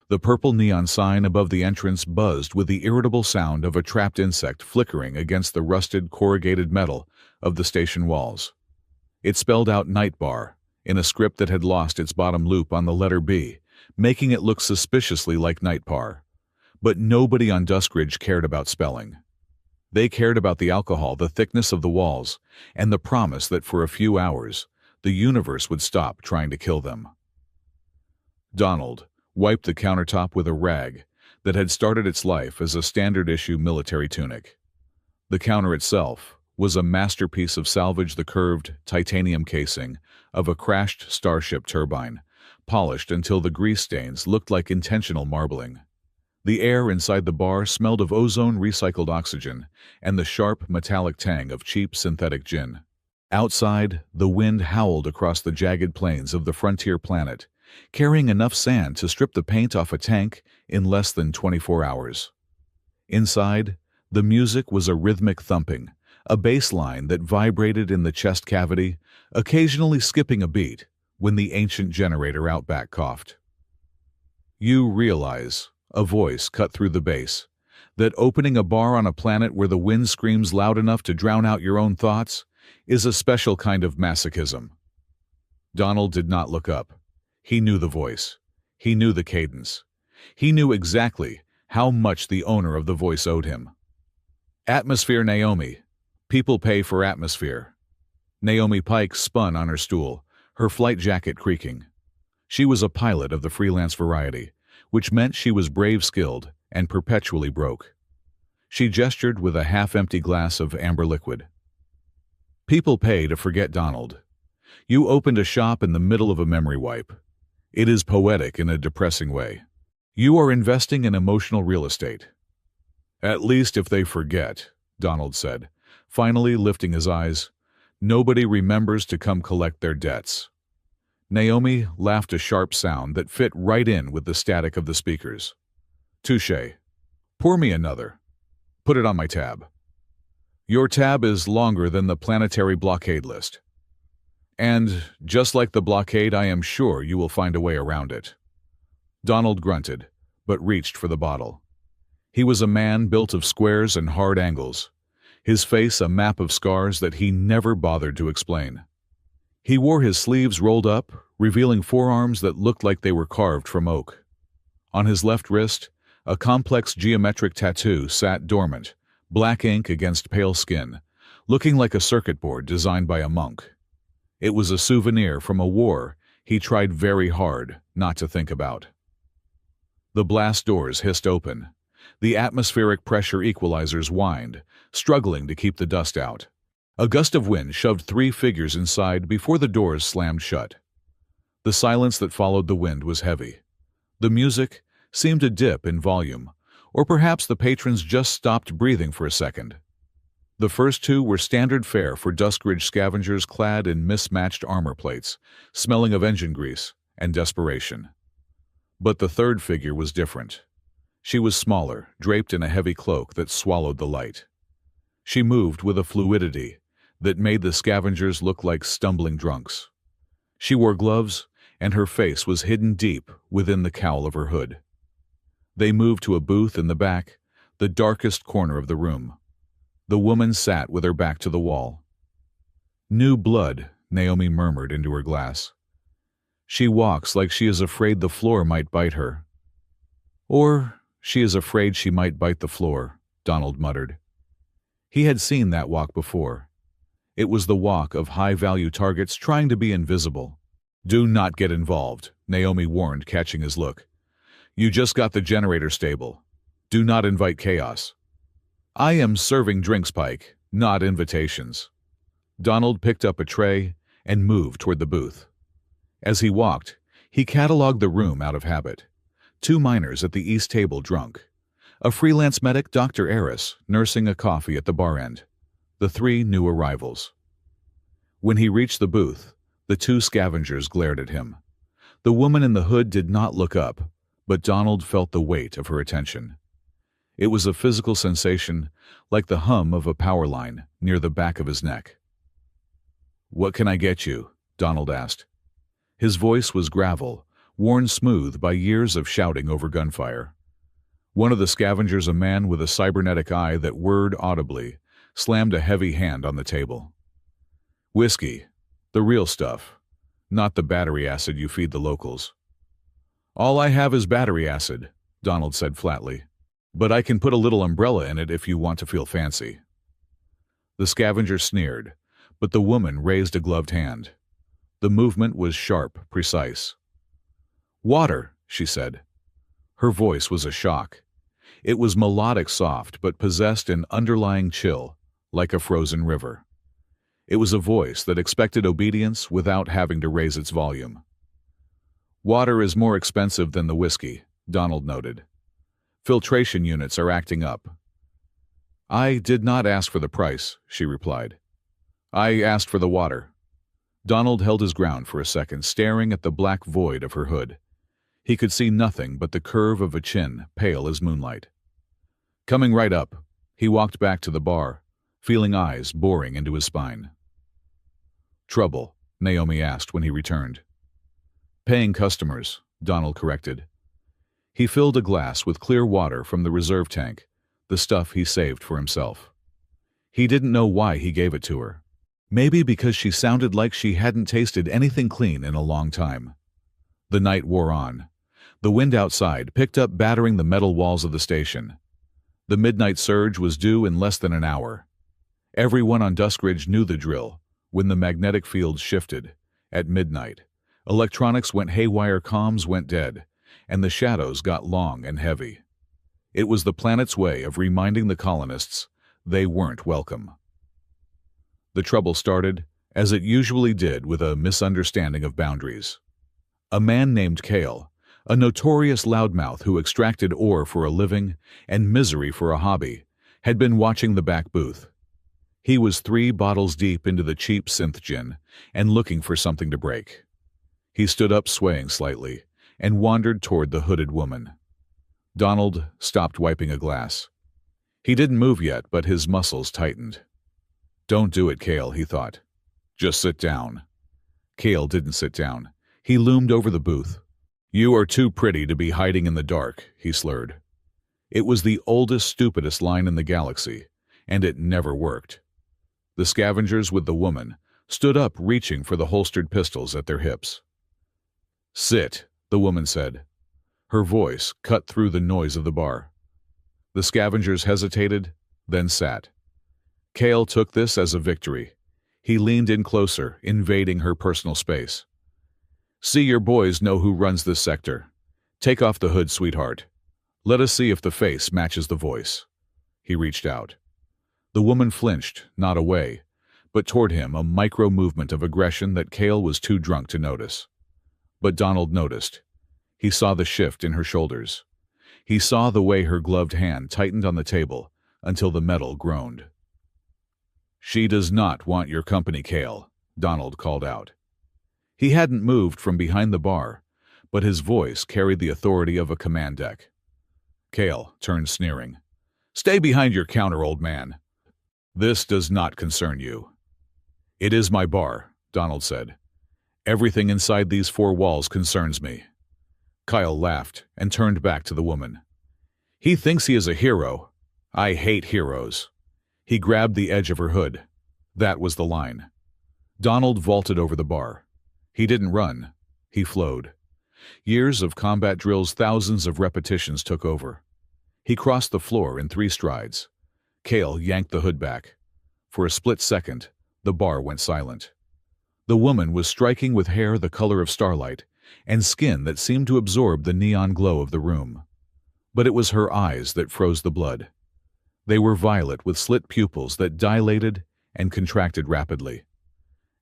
The purple neon sign above the entrance buzzed with the irritable sound of a trapped insect flickering against the rusted corrugated metal of the station walls. It spelled out Night Bar in a script that had lost its bottom loop on the letter B, making it look suspiciously like Night Bar. But nobody on Duskridge cared about spelling. They cared about the alcohol, the thickness of the walls, and the promise that for a few hours, the universe would stop trying to kill them. Donald wiped the countertop with a rag that had started its life as a standard-issue military tunic. The counter itself was a masterpiece of salvage, the curved titanium casing of a crashed starship turbine, polished until the grease stains looked like intentional marbling. The air inside the bar smelled of ozone recycled oxygen and the sharp metallic tang of cheap synthetic gin. Outside, the wind howled across the jagged plains of the frontier planet, carrying enough sand to strip the paint off a tank in less than 24 hours. Inside, the music was a rhythmic thumping, a bass line that vibrated in the chest cavity, occasionally skipping a beat when the ancient generator out back coughed. You realize, a voice cut through the bass, that opening a bar on a planet where the wind screams loud enough to drown out your own thoughts is a special kind of masochism. Donald did not look up. He knew the voice. He knew the cadence. He knew exactly how much the owner of the voice owed him. Atmosphere, Naomi. People pay for atmosphere. Naomi Pike spun on her stool, her flight jacket creaking. She was a pilot of the freelance variety, which meant she was brave, skilled, and perpetually broke. She gestured with a half-empty glass of amber liquid. People pay to forget, Donald. You opened a shop in the middle of a memory wipe. It is poetic in a depressing way. You are investing in emotional real estate. At least if they forget, Donald said, finally lifting his eyes. Nobody remembers to come collect their debts. Naomi laughed, a sharp sound that fit right in with the static of the speakers. Touché. Pour me another. Put it on my tab. Your tab is longer than the planetary blockade list. And, just like the blockade, I am sure you will find a way around it. Donald grunted, but reached for the bottle. He was a man built of squares and hard angles, his face a map of scars that he never bothered to explain. He wore his sleeves rolled up, revealing forearms that looked like they were carved from oak. On his left wrist, a complex geometric tattoo sat dormant, black ink against pale skin, looking like a circuit board designed by a monk. It was a souvenir from a war he tried very hard not to think about. The blast doors hissed open. The atmospheric pressure equalizers whined, struggling to keep the dust out. A gust of wind shoved 3 figures inside before the doors slammed shut. The silence that followed the wind was heavy. The music seemed to dip in volume, or perhaps the patrons just stopped breathing for a second. The first 2 were standard fare for Duskridge scavengers clad in mismatched armor plates, smelling of engine grease and desperation. But the third figure was different. She was smaller, draped in a heavy cloak that swallowed the light. She moved with a fluidity that made the scavengers look like stumbling drunks. She wore gloves, and her face was hidden deep within the cowl of her hood. They moved to a booth in the back, the darkest corner of the room. The woman sat with her back to the wall. New blood, Naomi murmured into her glass. She walks like she is afraid the floor might bite her. Or she is afraid she might bite the floor, Donald muttered. He had seen that walk before. It was the walk of high-value targets trying to be invisible. Do not get involved, Naomi warned, catching his look. You just got the generator stable. Do not invite chaos. I am serving drinks, Pike, not invitations. Donald picked up a tray and moved toward the booth. As he walked, he cataloged the room out of habit. 2 miners at the east table drunk. A freelance medic, Dr. Eris, nursing a coffee at the bar end. The 3 new arrivals. When he reached the booth, the 2 scavengers glared at him. The woman in the hood did not look up, but Donald felt the weight of her attention. It was a physical sensation, like the hum of a power line near the back of his neck. "What can I get you?" Donald asked. His voice was gravel, worn smooth by years of shouting over gunfire. One of the scavengers, a man with a cybernetic eye that whirred audibly, slammed a heavy hand on the table. "Whiskey. The real stuff. Not the battery acid you feed the locals." "All I have is battery acid," Donald said flatly. "But I can put a little umbrella in it if you want to feel fancy." The scavenger sneered, but the woman raised a gloved hand. The movement was sharp, precise. "Water," she said. Her voice was a shock. It was melodic soft, but possessed an underlying chill, like a frozen river. It was a voice that expected obedience without having to raise its volume. "Water is more expensive than the whiskey," Donald noted. "Filtration units are acting up." "I did not ask for the price," she replied. "I asked for the water." Donald held his ground for a second, staring at the black void of her hood. He could see nothing but the curve of a chin, pale as moonlight. Coming right up, he walked back to the bar, feeling eyes boring into his spine. "Trouble?" Naomi asked when he returned. "Paying customers," Donald corrected. He filled a glass with clear water from the reserve tank, the stuff he saved for himself. He didn't know why he gave it to her. Maybe because she sounded like she hadn't tasted anything clean in a long time. The night wore on. The wind outside picked up, battering the metal walls of the station. The midnight surge was due in less than an hour. Everyone on Duskridge knew the drill. When the magnetic fields shifted, at midnight, electronics went haywire, comms went dead, and the shadows got long and heavy. It was the planet's way of reminding the colonists they weren't welcome. The trouble started, as it usually did, with a misunderstanding of boundaries. A man named Kale, a notorious loudmouth who extracted ore for a living and misery for a hobby, had been watching the back booth. He was 3 bottles deep into the cheap synth gin and looking for something to break. He stood up, swaying slightly, and wandered toward the hooded woman. Donald stopped wiping a glass. He didn't move yet, but his muscles tightened. "Don't do it, Kale," he thought. "Just sit down." Kale didn't sit down. He loomed over the booth. "You are too pretty to be hiding in the dark," he slurred. It was the oldest, stupidest line in the galaxy, and it never worked. The scavengers with the woman stood up, reaching for the holstered pistols at their hips. "Sit," the woman said. Her voice cut through the noise of the bar. The scavengers hesitated, then sat. Kale took this as a victory. He leaned in closer, invading her personal space. "See, your boys know who runs this sector. Take off the hood, sweetheart. Let us see if the face matches the voice." He reached out. The woman flinched, not away, but toward him, a micro-movement of aggression that Kale was too drunk to notice. But Donald noticed. He saw the shift in her shoulders. He saw the way her gloved hand tightened on the table until the metal groaned. "She does not want your company, Kale," Donald called out. He hadn't moved from behind the bar, but his voice carried the authority of a command deck. Kale turned, sneering. "Stay behind your counter, old man. This does not concern you." "It is my bar," Donald said. "Everything inside these 4 walls concerns me." Kyle laughed and turned back to the woman. "He thinks he is a hero. I hate heroes." He grabbed the edge of her hood. That was the line. Donald vaulted over the bar. He didn't run. He flowed. Years of combat drills, thousands of repetitions took over. He crossed the floor in 3 strides. Kale yanked the hood back. For a split second, the bar went silent. The woman was striking with hair the color of starlight and skin that seemed to absorb the neon glow of the room. But it was her eyes that froze the blood. They were violet with slit pupils that dilated and contracted rapidly.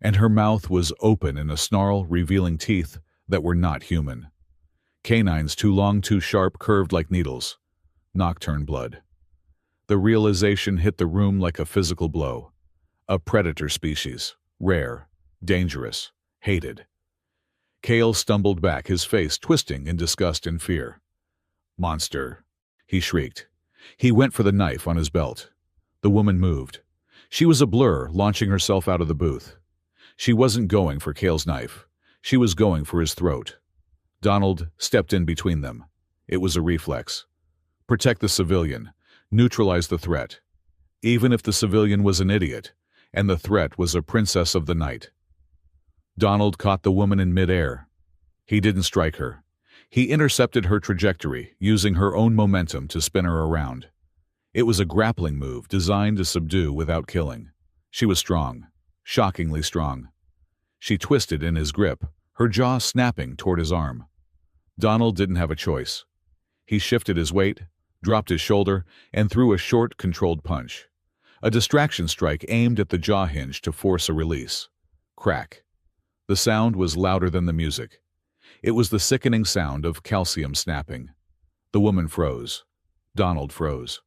And her mouth was open in a snarl, revealing teeth that were not human. Canines too long, too sharp, curved like needles. Nocturne blood. The realization hit the room like a physical blow. A predator species. Rare. Dangerous. Hated. Kale stumbled back, his face twisting in disgust and fear. "Monster," he shrieked. He went for the knife on his belt. The woman moved. She was a blur, launching herself out of the booth. She wasn't going for Kale's knife. She was going for his throat. Donald stepped in between them. It was a reflex. Protect the civilian. Neutralize the threat. Even if the civilian was an idiot, and the threat was a princess of the night. Donald caught the woman in midair. He didn't strike her. He intercepted her trajectory, using her own momentum to spin her around. It was a grappling move designed to subdue without killing. She was strong, shockingly strong. She twisted in his grip, her jaw snapping toward his arm. Donald didn't have a choice. He shifted his weight, dropped his shoulder, and threw a short, controlled punch. A distraction strike aimed at the jaw hinge to force a release. Crack. The sound was louder than the music. It was the sickening sound of calcium snapping. The woman froze. Donald froze.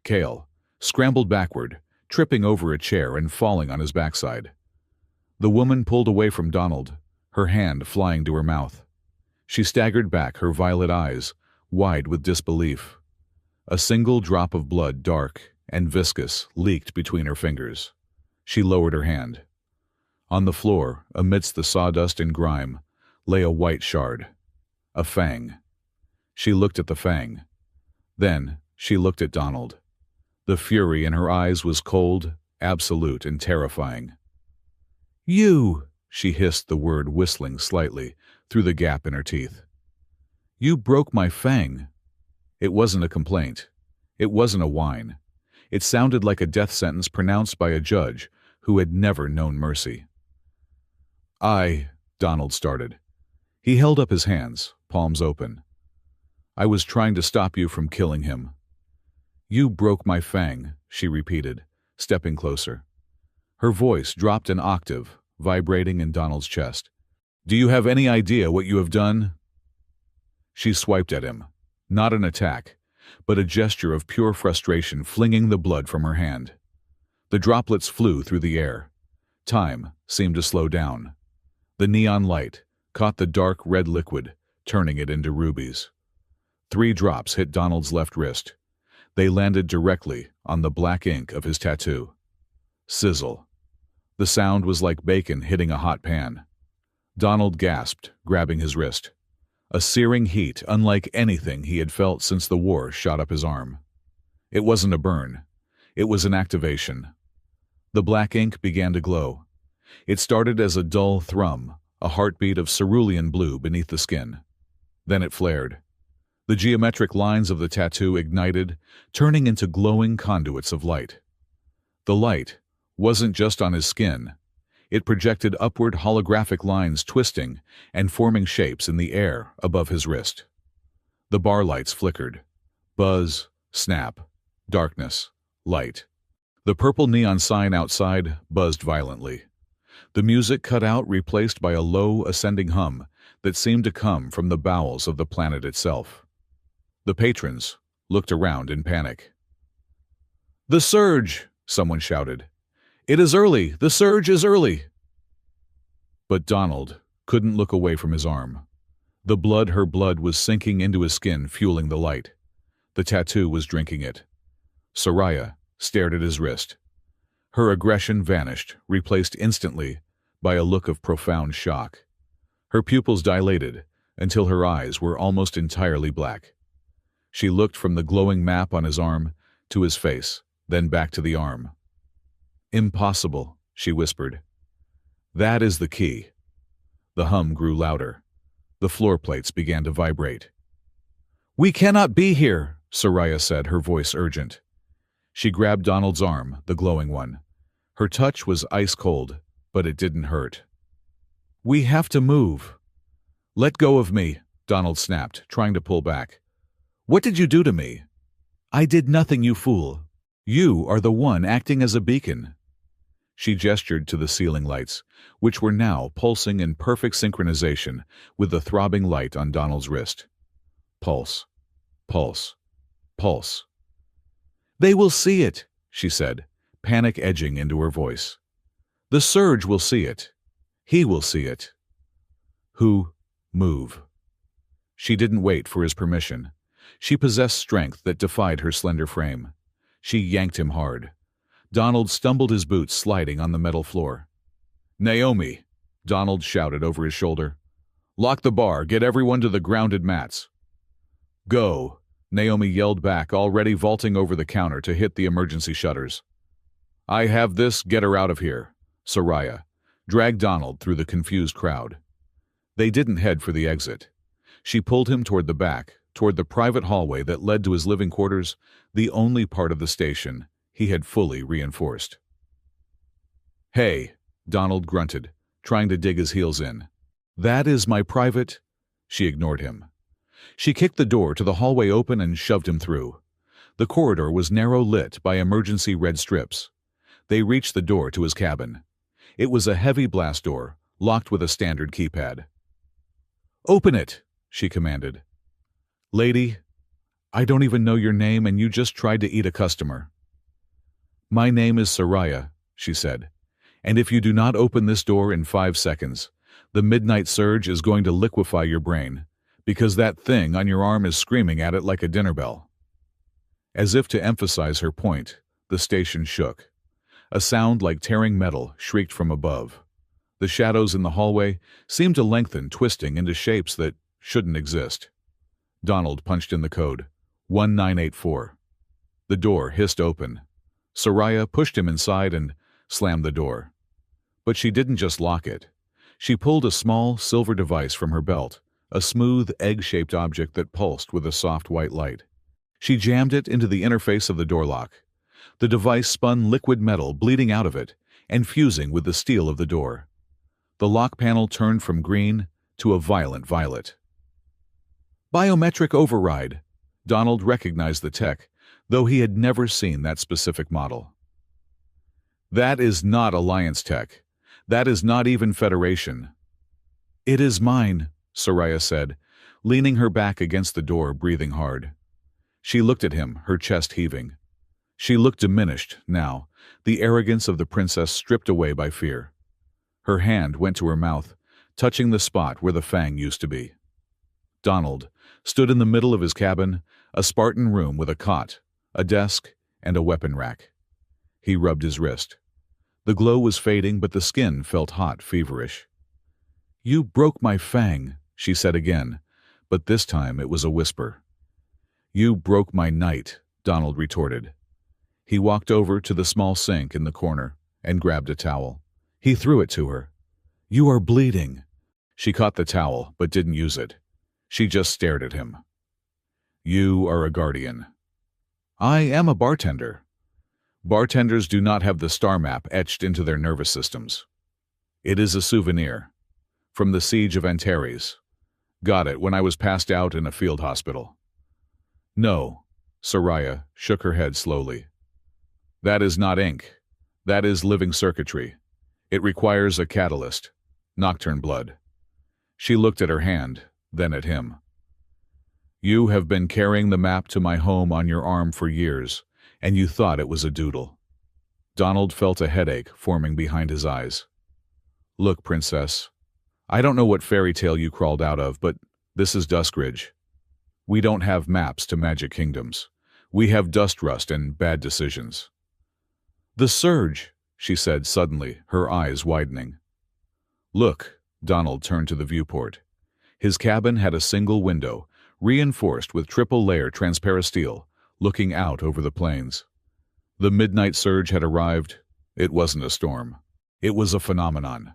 Cale scrambled backward, tripping over a chair and falling on his backside. The woman pulled away from Donald, her hand flying to her mouth. She staggered back, her violet eyes wide with disbelief. A single drop of blood, dark and viscous, leaked between her fingers. She lowered her hand. On the floor, amidst the sawdust and grime, lay a white shard. A fang. She looked at the fang. Then she looked at Donald. The fury in her eyes was cold, absolute, and terrifying. "You!" she hissed the word, whistling slightly through the gap in her teeth. "You broke my fang." It wasn't a complaint. It wasn't a whine. It sounded like a death sentence pronounced by a judge who had never known mercy. Donald started. He held up his hands, palms open. "I was trying to stop you from killing him." "You broke my fang," she repeated, stepping closer. Her voice dropped an octave, vibrating in Donald's chest. "Do you have any idea what you have done?" She swiped at him. Not an attack, but a gesture of pure frustration, flinging the blood from her hand. The droplets flew through the air. Time seemed to slow down. The neon light caught the dark red liquid, turning it into rubies. 3 drops hit Donald's left wrist. They landed directly on the black ink of his tattoo. Sizzle. The sound was like bacon hitting a hot pan. Donald gasped, grabbing his wrist. A searing heat unlike anything he had felt since the war shot up his arm. It wasn't a burn. It was an activation. The black ink began to glow. It started as a dull thrum, a heartbeat of cerulean blue beneath the skin. Then it flared. The geometric lines of the tattoo ignited, turning into glowing conduits of light. The light wasn't just on his skin. It projected upward holographic lines, twisting and forming shapes in the air above his wrist. The bar lights flickered. Buzz, snap, darkness, light. The purple neon sign outside buzzed violently. The music cut out, replaced by a low, ascending hum that seemed to come from the bowels of the planet itself. The patrons looked around in panic. "The surge!" someone shouted. "It is early! The surge is early!" But Donald couldn't look away from his arm. Her blood was sinking into his skin, fueling the light. The tattoo was drinking it. Soraya stared at his wrist. Her aggression vanished, replaced instantly by a look of profound shock. Her pupils dilated until her eyes were almost entirely black. She looked from the glowing map on his arm to his face, then back to the arm. "Impossible," she whispered. "That is the key." The hum grew louder. The floor plates began to vibrate. "We cannot be here," Soraya said, her voice urgent. She grabbed Donald's arm, the glowing one. Her touch was ice cold, but it didn't hurt. "We have to move." "Let go of me," Donald snapped, trying to pull back. "What did you do to me?" "I did nothing, you fool. You are the one acting as a beacon." She gestured to the ceiling lights, which were now pulsing in perfect synchronization with the throbbing light on Donald's wrist. Pulse. Pulse. Pulse. "They will see it," she said, panic edging into her voice. "The surge will see it. He will see it." "Who? Move." She didn't wait for his permission. She possessed strength that defied her slender frame. She yanked him hard. Donald stumbled, his boots sliding on the metal floor. "Naomi!" Donald shouted over his shoulder. Lock the bar, get everyone to the grounded mats. Go, Naomi yelled back, already vaulting over the counter to hit the emergency shutters. I have this, get her out of here. Soraya dragged Donald through the confused crowd. They didn't head for the exit. She pulled him toward the back, toward the private hallway that led to his living quarters, the only part of the station he had fully reinforced. Hey, Donald grunted, trying to dig his heels in. That is my private... She ignored him. She kicked the door to the hallway open and shoved him through. The corridor was narrow, lit by emergency red strips. They reached the door to his cabin. It was a heavy blast door, locked with a standard keypad. Open it, she commanded. Lady, I don't even know your name and you just tried to eat a customer. My name is Soraya, she said, and if you do not open this door in 5 seconds, the midnight surge is going to liquefy your brain, because that thing on your arm is screaming at it like a dinner bell. As if to emphasize her point, the station shook. A sound like tearing metal shrieked from above. The shadows in the hallway seemed to lengthen, twisting into shapes that shouldn't exist. Donald punched in the code, 1984. The door hissed open. Soraya pushed him inside and slammed the door. But she didn't just lock it. She pulled a small silver device from her belt, a smooth, egg-shaped object that pulsed with a soft white light. She jammed it into the interface of the door lock. The device spun liquid metal bleeding out of it and fusing with the steel of the door. The lock panel turned from green to a violent violet. Biometric override. Donald recognized the tech, though he had never seen that specific model. That is not Alliance tech. That is not even Federation. It is mine, Soraya said, leaning her back against the door, breathing hard. She looked at him, her chest heaving. She looked diminished now, the arrogance of the princess stripped away by fear. Her hand went to her mouth, touching the spot where the Fang used to be. Donald stood in the middle of his cabin, a Spartan room with a cot, a desk, and a weapon rack. He rubbed his wrist. The glow was fading, but the skin felt hot, feverish. You broke my Fang, she said again, but this time it was a whisper. You broke my night, Donald retorted. He walked over to the small sink in the corner and grabbed a towel. He threw it to her. You are bleeding. She caught the towel, but didn't use it. She just stared at him. You are a guardian. I am a bartender. Bartenders do not have the star map etched into their nervous systems. It is a souvenir. From the siege of Antares. Got it when I was passed out in a field hospital. No, Soraya shook her head slowly. That is not ink. That is living circuitry. It requires a catalyst. Nocturne blood. She looked at her hand, then at him. You have been carrying the map to my home on your arm for years, and you thought it was a doodle. Donald felt a headache forming behind his eyes. Look, princess, I don't know what fairy tale you crawled out of, but this is Duskridge. We don't have maps to magic kingdoms. We have dust rust and bad decisions. The surge, she said suddenly, her eyes widening. Look, Donald turned to the viewport. His cabin had a single window, reinforced with triple-layer transparasteel, looking out over the plains. The midnight surge had arrived. It wasn't a storm. It was a phenomenon.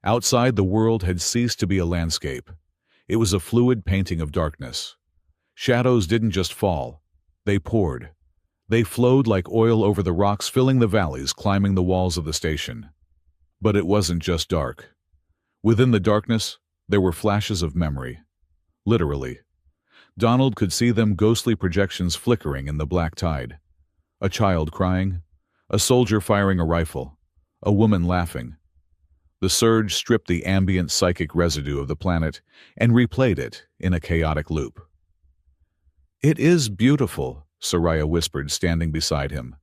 Outside, the world had ceased to be a landscape. It was a fluid painting of darkness. Shadows didn't just fall. They poured. They flowed like oil over the rocks, filling the valleys, climbing the walls of the station. But it wasn't just dark. Within the darkness, there were flashes of memory. Literally. Donald could see them, ghostly projections flickering in the black tide. A child crying, a soldier firing a rifle, a woman laughing. The surge stripped the ambient psychic residue of the planet and replayed it in a chaotic loop. It is beautiful, Soraya whispered, standing beside him.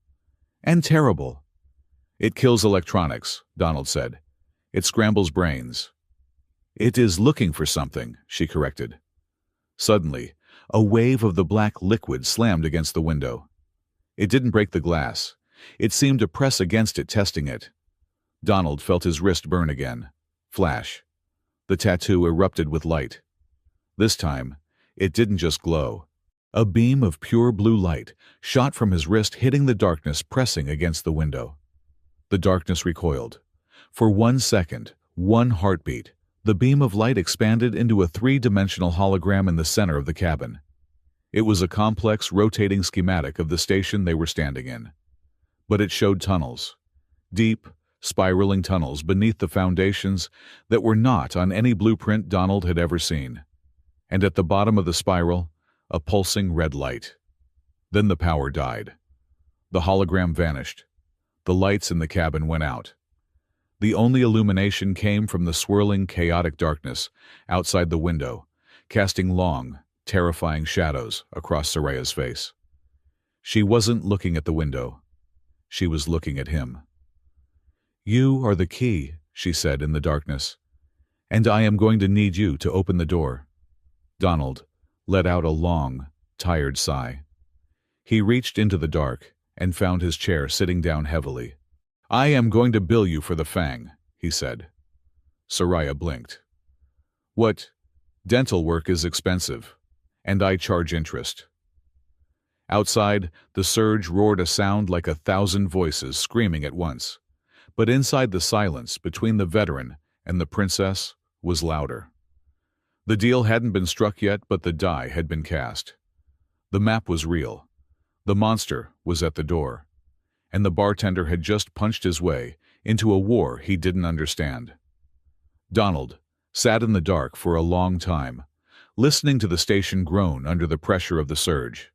And terrible. It kills electronics, Donald said. It scrambles brains. It is looking for something, she corrected. Suddenly, a wave of the black liquid slammed against the window. It didn't break the glass. It seemed to press against it, testing it. Donald felt his wrist burn again. Flash. The tattoo erupted with light. This time, it didn't just glow. A beam of pure blue light shot from his wrist, hitting the darkness pressing against the window. The darkness recoiled. For 1 second, 1 heartbeat, the beam of light expanded into a 3-dimensional hologram in the center of the cabin. It was a complex, rotating schematic of the station they were standing in. But it showed tunnels. Deep, spiraling tunnels beneath the foundations that were not on any blueprint Donald had ever seen. And at the bottom of the spiral, a pulsing red light. Then the power died. The hologram vanished. The lights in the cabin went out. The only illumination came from the swirling, chaotic darkness outside the window, casting long, terrifying shadows across Soraya's face. She wasn't looking at the window. She was looking at him. "You are the key," she said in the darkness, "and I am going to need you to open the door." Donald let out a long, tired sigh. He reached into the dark and found his chair sitting down heavily. "I am going to bill you for the Fang," he said. Soraya blinked. "What? Dental work is expensive, and I charge interest." Outside, the surge roared a sound like 1,000 voices screaming at once. But inside, the silence between the veteran and the princess was louder. The deal hadn't been struck yet, but the die had been cast. The map was real. The monster was at the door. And the bartender had just punched his way into a war he didn't understand. Donald sat in the dark for a long time, listening to the station groan under the pressure of the surge.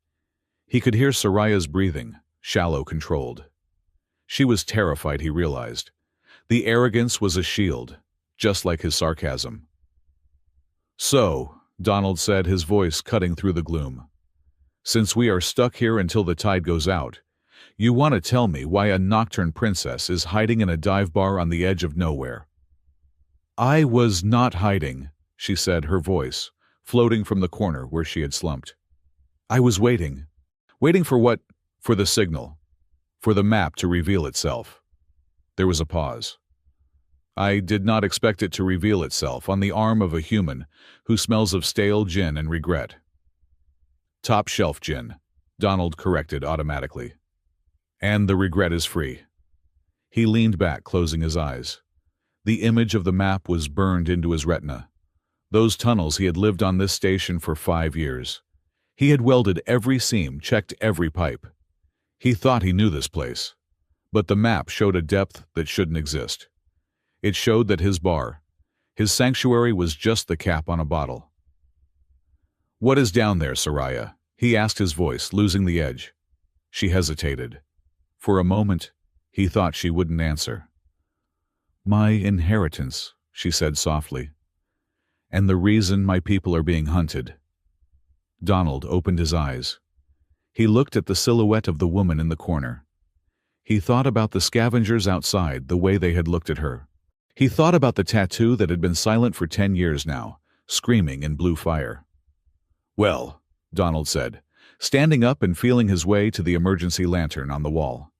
He could hear Soraya's breathing, shallow, controlled. She was terrified, he realized. The arrogance was a shield, just like his sarcasm. "So," Donald said, his voice cutting through the gloom, "since we are stuck here until the tide goes out, you want to tell me why a nocturne princess is hiding in a dive bar on the edge of nowhere?" "I was not hiding," she said, her voice floating from the corner where she had slumped. "I was waiting. Waiting for what? For the signal. For the map to reveal itself." There was a pause. "I did not expect it to reveal itself on the arm of a human who smells of stale gin and regret." "Top shelf gin," Donald corrected automatically. "And the regret is free." He leaned back, closing his eyes. The image of the map was burned into his retina. Those tunnels, he had lived on this station for 5 years. He had welded every seam, checked every pipe. He thought he knew this place. But the map showed a depth that shouldn't exist. It showed that his bar, his sanctuary, was just the cap on a bottle. "What is down there, Soraya?" he asked, his voice losing the edge. She hesitated. For a moment, he thought she wouldn't answer. "My inheritance," she said softly. "And the reason my people are being hunted." Donald opened his eyes. He looked at the silhouette of the woman in the corner. He thought about the scavengers outside, the way they had looked at her. He thought about the tattoo that had been silent for 10 years now, screaming in blue fire. "Well," Donald said, standing up and feeling his way to the emergency lantern on the wall.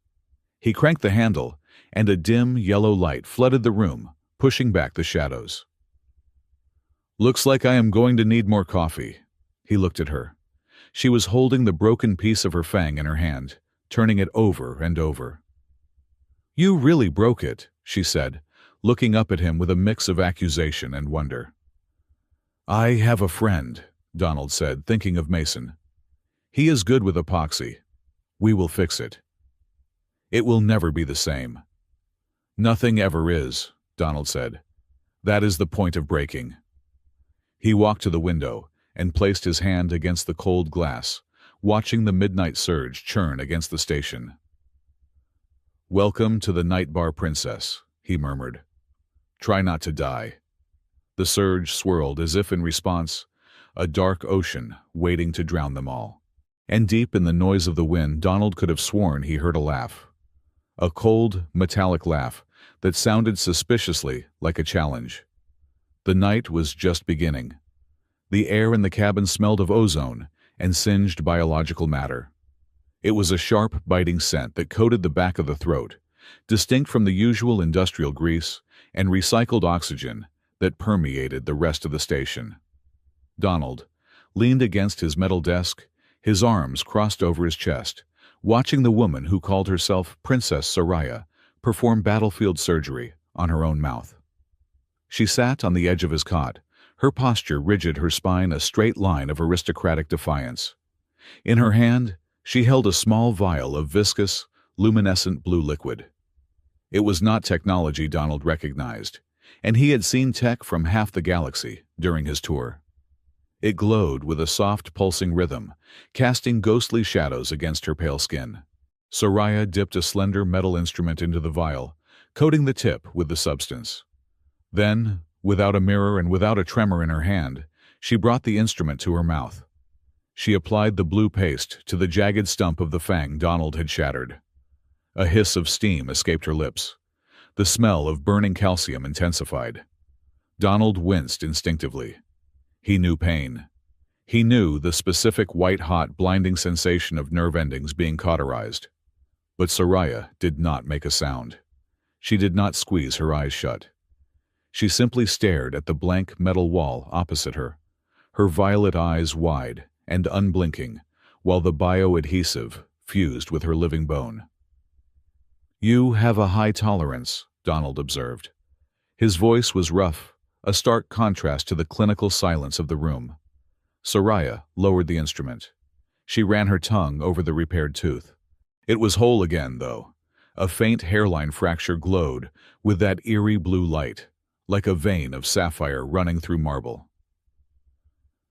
He cranked the handle, and a dim yellow light flooded the room, pushing back the shadows. "Looks like I am going to need more coffee." He looked at her. She was holding the broken piece of her Fang in her hand, turning it over and over. "You really broke it," she said, looking up at him with a mix of accusation and wonder. "I have a friend," Donald said, thinking of Mason. "He is good with epoxy. We will fix it. It will never be the same." "Nothing ever is," Donald said. "That is the point of breaking." He walked to the window and placed his hand against the cold glass, watching the midnight surge churn against the station. "Welcome to the night bar, princess," he murmured. "Try not to die." The surge swirled as if in response, a dark ocean waiting to drown them all. And deep in the noise of the wind, Donald could have sworn he heard a laugh. A cold, metallic laugh that sounded suspiciously like a challenge. The night was just beginning. The air in the cabin smelled of ozone and singed biological matter. It was a sharp, biting scent that coated the back of the throat, distinct from the usual industrial grease and recycled oxygen that permeated the rest of the station. Donald leaned against his metal desk, his arms crossed over his chest, watching the woman who called herself Princess Soraya perform battlefield surgery on her own mouth. She sat on the edge of his cot, her posture rigid, her spine a straight line of aristocratic defiance. In her hand, she held a small vial of viscous, luminescent blue liquid. It was not technology Donald recognized, and he had seen tech from half the galaxy during his tour. It glowed with a soft, pulsing rhythm, casting ghostly shadows against her pale skin. Soraya dipped a slender metal instrument into the vial, coating the tip with the substance. Then, without a mirror and without a tremor in her hand, she brought the instrument to her mouth. She applied the blue paste to the jagged stump of the fang Donald had shattered. A hiss of steam escaped her lips. The smell of burning calcium intensified. Donald winced instinctively. He knew pain. He knew the specific white-hot, blinding sensation of nerve endings being cauterized. But Soraya did not make a sound. She did not squeeze her eyes shut. She simply stared at the blank metal wall opposite her, her violet eyes wide and unblinking, while the bioadhesive fused with her living bone. "You have a high tolerance," Donald observed. His voice was rough, a stark contrast to the clinical silence of the room. Soraya lowered the instrument. She ran her tongue over the repaired tooth. It was whole again, though. A faint hairline fracture glowed with that eerie blue light, like a vein of sapphire running through marble.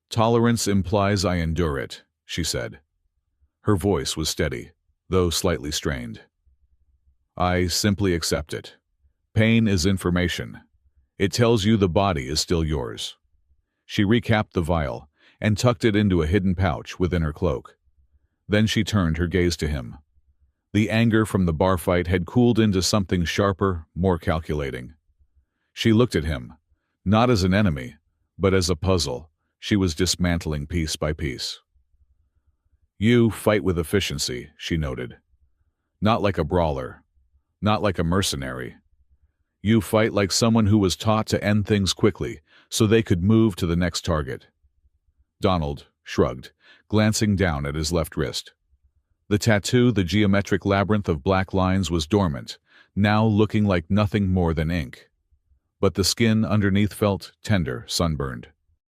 "Tolerance implies I endure it," she said. Her voice was steady, though slightly strained. "I simply accept it. Pain is information. It tells you the body is still yours." She recapped the vial and tucked it into a hidden pouch within her cloak. Then she turned her gaze to him. The anger from the bar fight had cooled into something sharper, more calculating. She looked at him, not as an enemy, but as a puzzle she was dismantling piece by piece. "You fight with efficiency," she noted. "Not like a brawler. Not like a mercenary. You fight like someone who was taught to end things quickly so they could move to the next target." Donald shrugged, glancing down at his left wrist. The tattoo, the geometric labyrinth of black lines, was dormant, now looking like nothing more than ink. But the skin underneath felt tender, sunburned.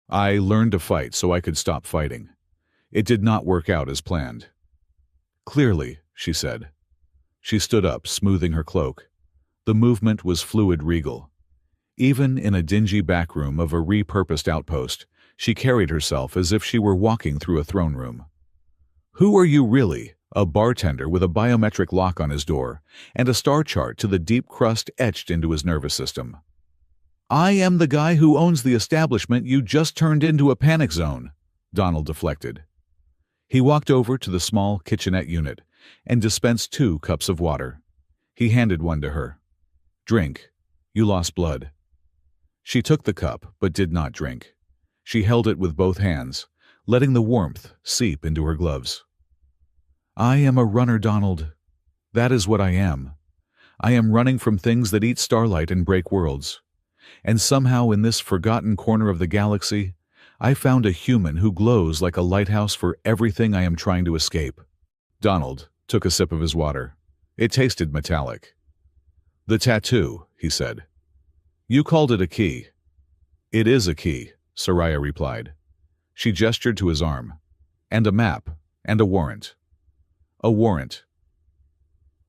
"I learned to fight so I could stop fighting. It did not work out as planned." "Clearly," she said. She stood up, smoothing her cloak. The movement was fluid, regal. Even in a dingy backroom of a repurposed outpost, she carried herself as if she were walking through a throne room. "Who are you really?" A bartender with a biometric lock on his door and a star chart to the deep crust etched into his nervous system. "I am the guy who owns the establishment you just turned into a panic zone," Donald deflected. He walked over to the small kitchenette unit and dispensed 2 cups of water. He handed one to her. "Drink. You lost blood." She took the cup but did not drink. She held it with both hands, letting the warmth seep into her gloves. "I am a runner, Donald. That is what I am. I am running from things that eat starlight and break worlds. And somehow in this forgotten corner of the galaxy, I found a human who glows like a lighthouse for everything I am trying to escape." Donald took a sip of his water. It tasted metallic. "The tattoo," he said. "You called it a key." "It is a key," Soraya replied. She gestured to his arm. "And a map, and a warrant." "A warrant."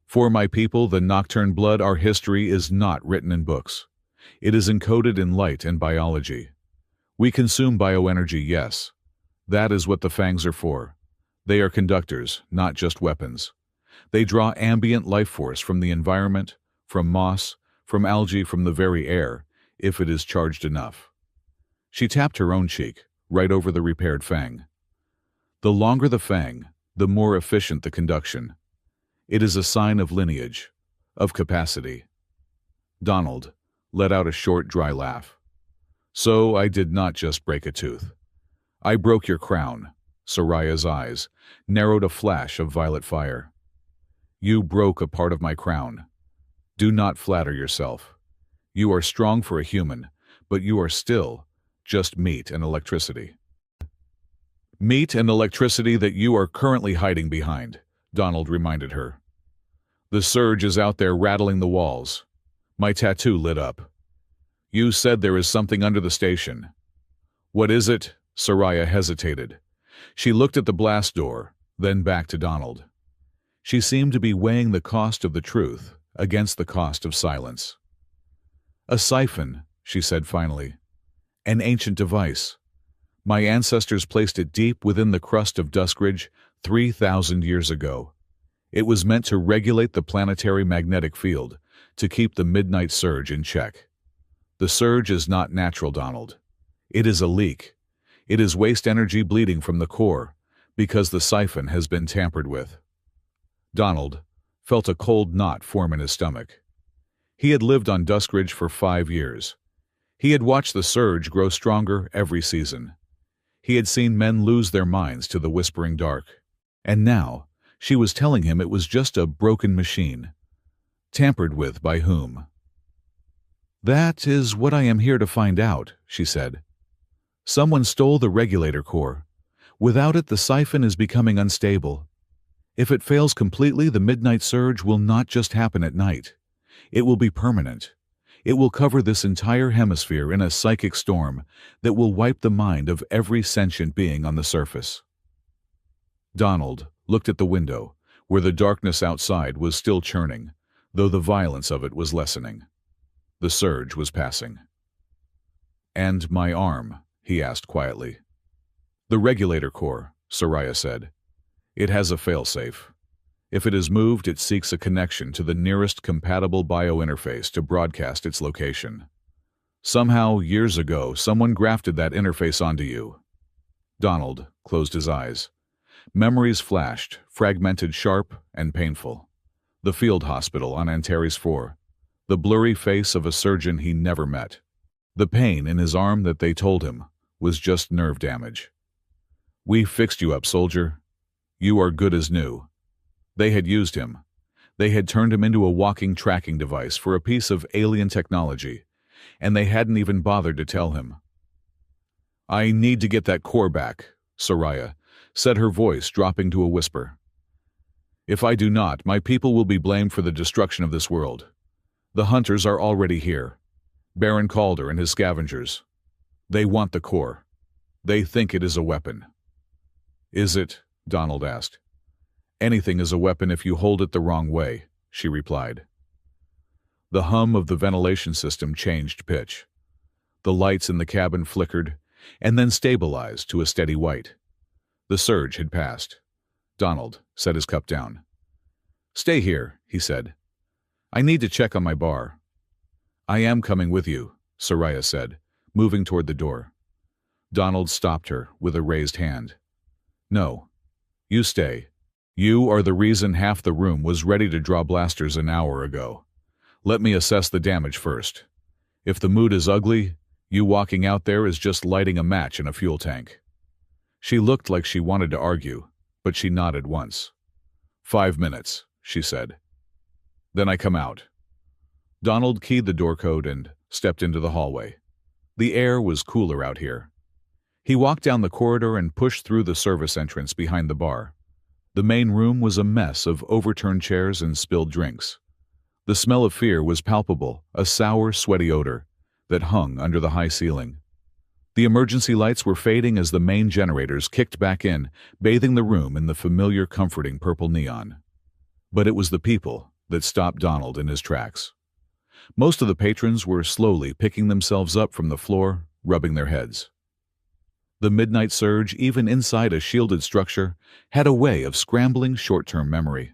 "For my people, the Nocturne blood, our history is not written in books. It is encoded in light and biology. We consume bioenergy, yes. That is what the Fangs are for. They are conductors, not just weapons. They draw ambient life force from the environment, from moss, from algae, from the very air, if it is charged enough." She tapped her own cheek, right over the repaired Fang. "The longer the Fang, the more efficient the conduction. It is a sign of lineage, of capacity." Donald let out a short, dry laugh. "So I did not just break a tooth. I broke your crown." Soraya's eyes narrowed a flash of violet fire. "You broke a part of my crown. Do not flatter yourself. You are strong for a human, but you are still just meat and electricity. Meat and electricity that you are currently hiding behind, Donald reminded her. The surge is out there rattling the walls. My tattoo lit up. You said there is something under the station. What is it? Soraya hesitated. She looked at the blast door, then back to Donald. She seemed to be weighing the cost of the truth against the cost of silence. A siphon, she said finally. An ancient device. My ancestors placed it deep within the crust of Duskridge 3,000 years ago. It was meant to regulate the planetary magnetic field, to keep the midnight surge in check. The surge is not natural, Donald. It is a leak. It is waste energy bleeding from the core, because the siphon has been tampered with. Donald felt a cold knot form in his stomach. He had lived on Duskridge for 5 years. He had watched the surge grow stronger every season. He had seen men lose their minds to the whispering dark. And now, she was telling him it was just a broken machine. Tampered with by whom? That is what I am here to find out, she said. Someone stole the regulator core. Without it, the siphon is becoming unstable. If it fails completely, the midnight surge will not just happen at night. It will be permanent. It will cover this entire hemisphere in a psychic storm that will wipe the mind of every sentient being on the surface. Donald looked at the window, where the darkness outside was still churning, though the violence of it was lessening. The surge was passing. And my arm, he asked quietly. The regulator core, Soraya said. It has a failsafe. If it is moved, it seeks a connection to the nearest compatible biointerface to broadcast its location. Somehow, years ago, someone grafted that interface onto you. Donald closed his eyes. Memories flashed, fragmented, sharp, and painful. The field hospital on Antares 4. The blurry face of a surgeon he never met. The pain in his arm that they told him was just nerve damage. We fixed you up, soldier. You are good as new. They had used him. They had turned him into a walking tracking device for a piece of alien technology, and they hadn't even bothered to tell him. I need to get that core back, Soraya said, her voice dropping to a whisper. If I do not, my people will be blamed for the destruction of this world. The hunters are already here. Baron Calder and his scavengers. They want the core. They think it is a weapon. Is it? Donald asked. Anything is a weapon if you hold it the wrong way, she replied. The hum of the ventilation system changed pitch. The lights in the cabin flickered, and then stabilized to a steady white. The surge had passed. Donald set his cup down. Stay here, he said. I need to check on my bar. I am coming with you, Soraya said, moving toward the door. Donald stopped her with a raised hand. No, you stay. You are the reason half the room was ready to draw blasters an hour ago. Let me assess the damage first. If the mood is ugly, you walking out there is just lighting a match in a fuel tank. She looked like she wanted to argue, but she nodded once. 5 minutes, she said. Then I come out. Donald keyed the door code and stepped into the hallway. The air was cooler out here. He walked down the corridor and pushed through the service entrance behind the bar. The main room was a mess of overturned chairs and spilled drinks. The smell of fear was palpable, a sour, sweaty odor that hung under the high ceiling. The emergency lights were fading as the main generators kicked back in, bathing the room in the familiar, comforting purple neon. But it was the people that stopped Donald in his tracks. Most of the patrons were slowly picking themselves up from the floor, rubbing their heads. The midnight surge, even inside a shielded structure, had a way of scrambling short-term memory.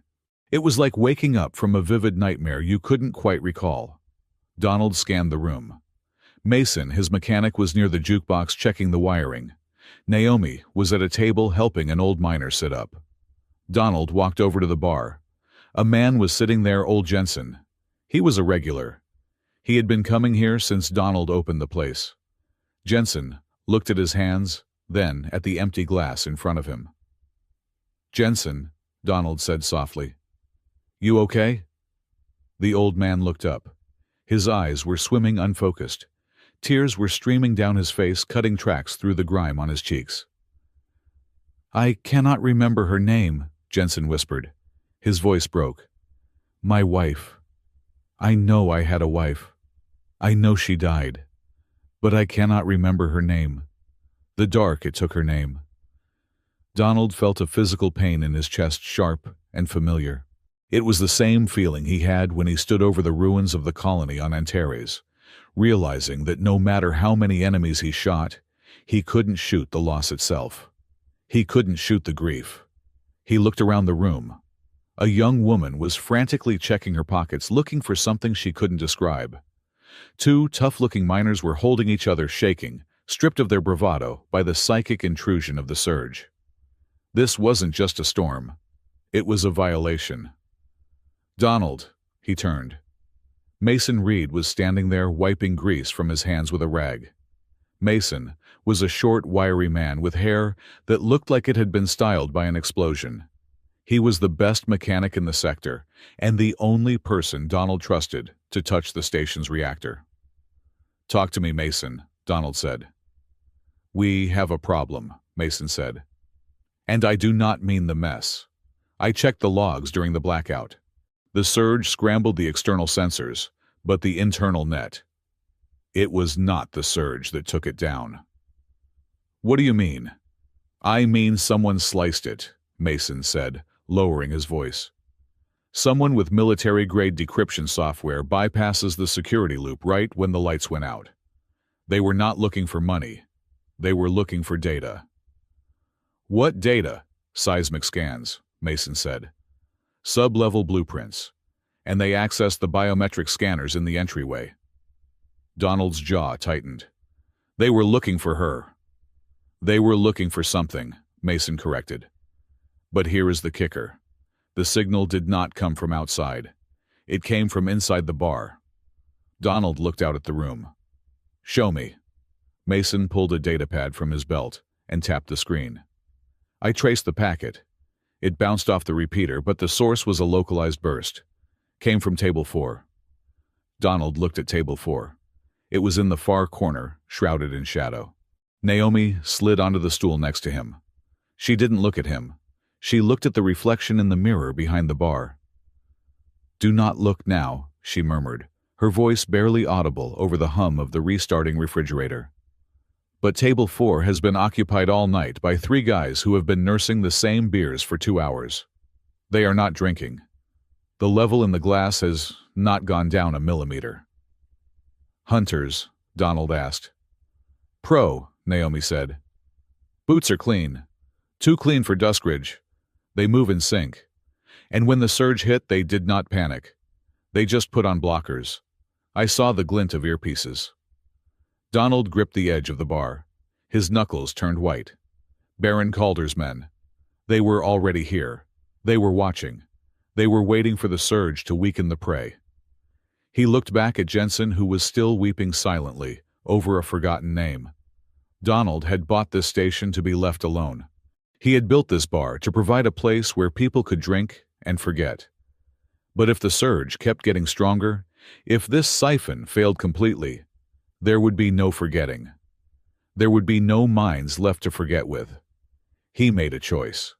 It was like waking up from a vivid nightmare you couldn't quite recall. Donald scanned the room. Mason, his mechanic, was near the jukebox checking the wiring. Naomi was at a table helping an old miner sit up. Donald walked over to the bar. A man was sitting there, old Jensen. He was a regular. He had been coming here since Donald opened the place. Jensen looked at his hands, then at the empty glass in front of him. Jensen, Donald said softly. You okay? The old man looked up. His eyes were swimming unfocused. Tears were streaming down his face, cutting tracks through the grime on his cheeks. "I cannot remember her name," Jensen whispered. His voice broke. "My wife. I know I had a wife. I know she died. But I cannot remember her name. The dark, it took her name." Donald felt a physical pain in his chest, sharp and familiar. It was the same feeling he had when he stood over the ruins of the colony on Antares, realizing that no matter how many enemies he shot, he couldn't shoot the loss itself. He couldn't shoot the grief. He looked around the room. A young woman was frantically checking her pockets, looking for something she couldn't describe. Two tough-looking miners were holding each other, shaking, stripped of their bravado by the psychic intrusion of the surge. This wasn't just a storm. It was a violation. "Donald," he turned. Mason Reed was standing there, wiping grease from his hands with a rag. Mason was a short, wiry man with hair that looked like it had been styled by an explosion. He was the best mechanic in the sector, and the only person Donald trusted to touch the station's reactor. "Talk to me, Mason," Donald said. "We have a problem," Mason said. "And I do not mean the mess. I checked the logs during the blackout. The surge scrambled the external sensors, but the internal net. It was not the surge that took it down." "What do you mean?" "I mean someone sliced it," Mason said, lowering his voice. "Someone with military-grade decryption software bypasses the security loop right when the lights went out. They were not looking for money. They were looking for data." "What data?" "Seismic scans," Mason said. "Sub-level blueprints. And they accessed the biometric scanners in the entryway." Donald's jaw tightened. "They were looking for her." "They were looking for something," Mason corrected. "But here is the kicker. The signal did not come from outside. It came from inside the bar." Donald looked out at the room. "Show me." Mason pulled a datapad from his belt and tapped the screen. I traced the packet. It bounced off the repeater, but the source was a localized burst. Came from Table 4. Donald looked at Table 4. It was in the far corner, shrouded in shadow. Naomi slid onto the stool next to him. She didn't look at him. She looked at the reflection in the mirror behind the bar. "Do not look now," she murmured, her voice barely audible over the hum of the restarting refrigerator. "But Table 4 has been occupied all night by 3 guys who have been nursing the same beers for 2 hours. They are not drinking. The level in the glass has not gone down a millimeter." "Hunters?" Donald asked. "Pro," Naomi said. "Boots are clean. Too clean for Duskridge. They move in sync. And when the surge hit, they did not panic. They just put on blockers. I saw the glint of earpieces." Donald gripped the edge of the bar. His knuckles turned white. Baron Calder's men. They were already here. They were watching. They were waiting for the surge to weaken the prey. He looked back at Jensen, who was still weeping silently over a forgotten name. Donald had bought this station to be left alone. He had built this bar to provide a place where people could drink and forget. But if the surge kept getting stronger, if this siphon failed completely, there would be no forgetting. There would be no minds left to forget with. He made a choice.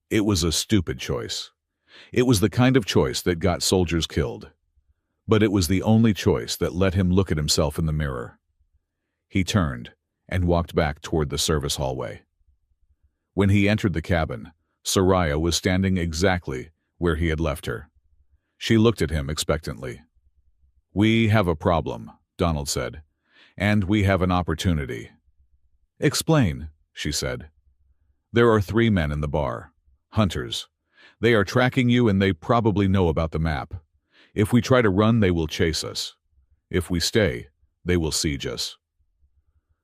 It was a stupid choice. It was the kind of choice that got soldiers killed. But it was the only choice that let him look at himself in the mirror. He turned and walked back toward the service hallway. When he entered the cabin, Soraya was standing exactly where he had left her. She looked at him expectantly. "We have a problem," Donald said, "and we have an opportunity." "Explain," she said. "There are 3 men in the bar. Hunters. They are tracking you, and they probably know about the map. If we try to run, they will chase us. If we stay, they will siege us."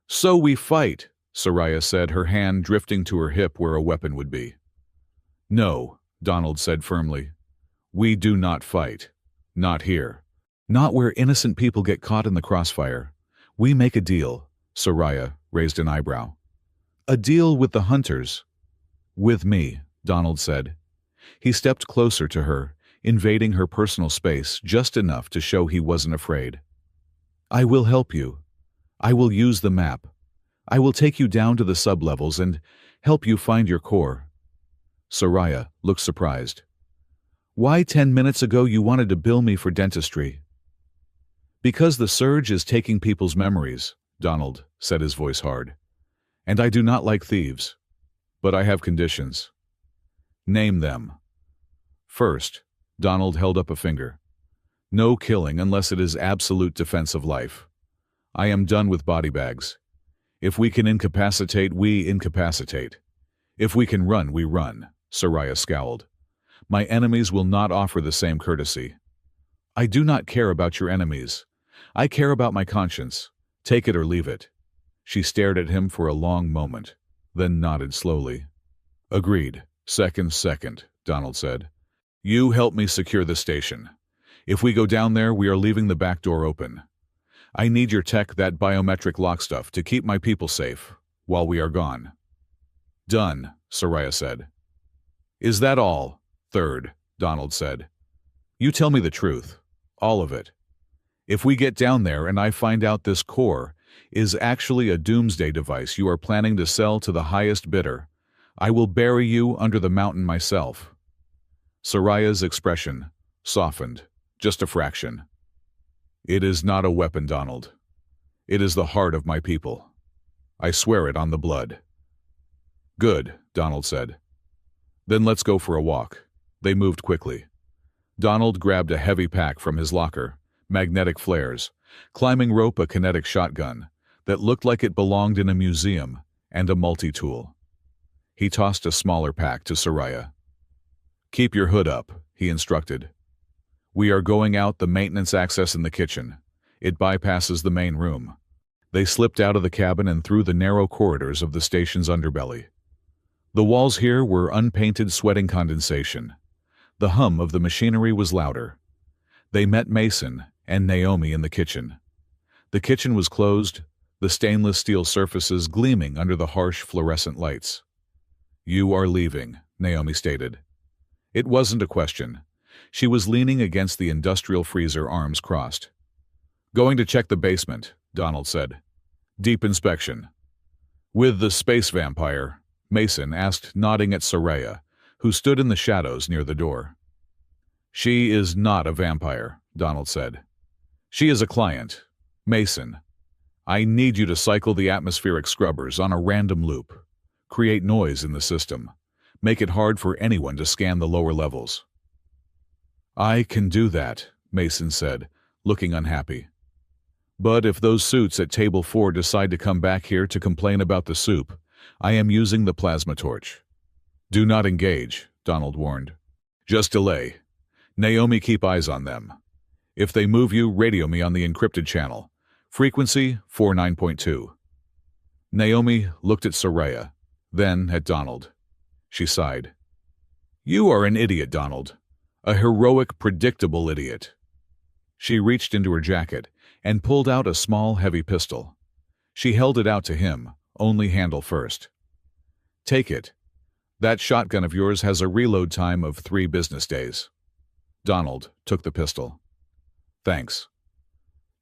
"So we fight," Soraya said, her hand drifting to her hip where a weapon would be. "No," Donald said firmly. "We do not fight. Not here. Not where innocent people get caught in the crossfire. We make a deal," Soraya raised an eyebrow. "A deal with the hunters." "With me," Donald said. He stepped closer to her, invading her personal space just enough to show he wasn't afraid. "I will help you. I will use the map. I will take you down to the sublevels and help you find your core. Soraya looked surprised. Why 10 minutes ago you wanted to bill me for dentistry? Because the surge is taking people's memories, Donald said, his voice hard. And I do not like thieves. But I have conditions. Name them. First, Donald held up a finger. No killing unless it is absolute defense of life. I am done with body bags. If we can incapacitate, we incapacitate. If we can run, we run, Soraya scowled. My enemies will not offer the same courtesy. I do not care about your enemies. I care about my conscience. Take it or leave it. She stared at him for a long moment, then nodded slowly. Agreed. Second, Donald said. You help me secure the station. If we go down there, we are leaving the back door open. I need your tech, that biometric lock stuff, to keep my people safe while we are gone. Done, Soraya said. Is that all? Third, Donald said. You tell me the truth. All of it. If we get down there and I find out this core is actually a doomsday device you are planning to sell to the highest bidder, I will bury you under the mountain myself. Soraya's expression softened, just a fraction. It is not a weapon, Donald. It is the heart of my people. I swear it on the blood. Good, Donald said. Then let's go for a walk. They moved quickly. Donald grabbed a heavy pack from his locker, magnetic flares, climbing rope, a kinetic shotgun that looked like it belonged in a museum, and a multi-tool. He tossed a smaller pack to Soraya. Keep your hood up, he instructed. We are going out the maintenance access in the kitchen. It bypasses the main room. They slipped out of the cabin and through the narrow corridors of the station's underbelly. The walls here were unpainted, sweating condensation. The hum of the machinery was louder. They met Mason and Naomi in the kitchen. The kitchen was closed, the stainless steel surfaces gleaming under the harsh fluorescent lights. You are leaving, Naomi stated. It wasn't a question. She was leaning against the industrial freezer, arms crossed. Going to check the basement, Donald said. Deep inspection. With the space vampire, Mason asked, nodding at Soraya, who stood in the shadows near the door. She is not a vampire, Donald said. She is a client. Mason, I need you to cycle the atmospheric scrubbers on a random loop. Create noise in the system. Make it hard for anyone to scan the lower levels. I can do that, Mason said, looking unhappy. But if those suits at Table 4 decide to come back here to complain about the soup, I am using the plasma torch. Do not engage, Donald warned. Just delay. Naomi, keep eyes on them. If they move you, radio me on the encrypted channel. Frequency 49.2. Naomi looked at Soraya, then at Donald. She sighed. You are an idiot, Donald. A heroic, predictable idiot. She reached into her jacket and pulled out a small, heavy pistol. She held it out to him, only handle first. Take it. That shotgun of yours has a reload time of 3 business days. Donald took the pistol. Thanks.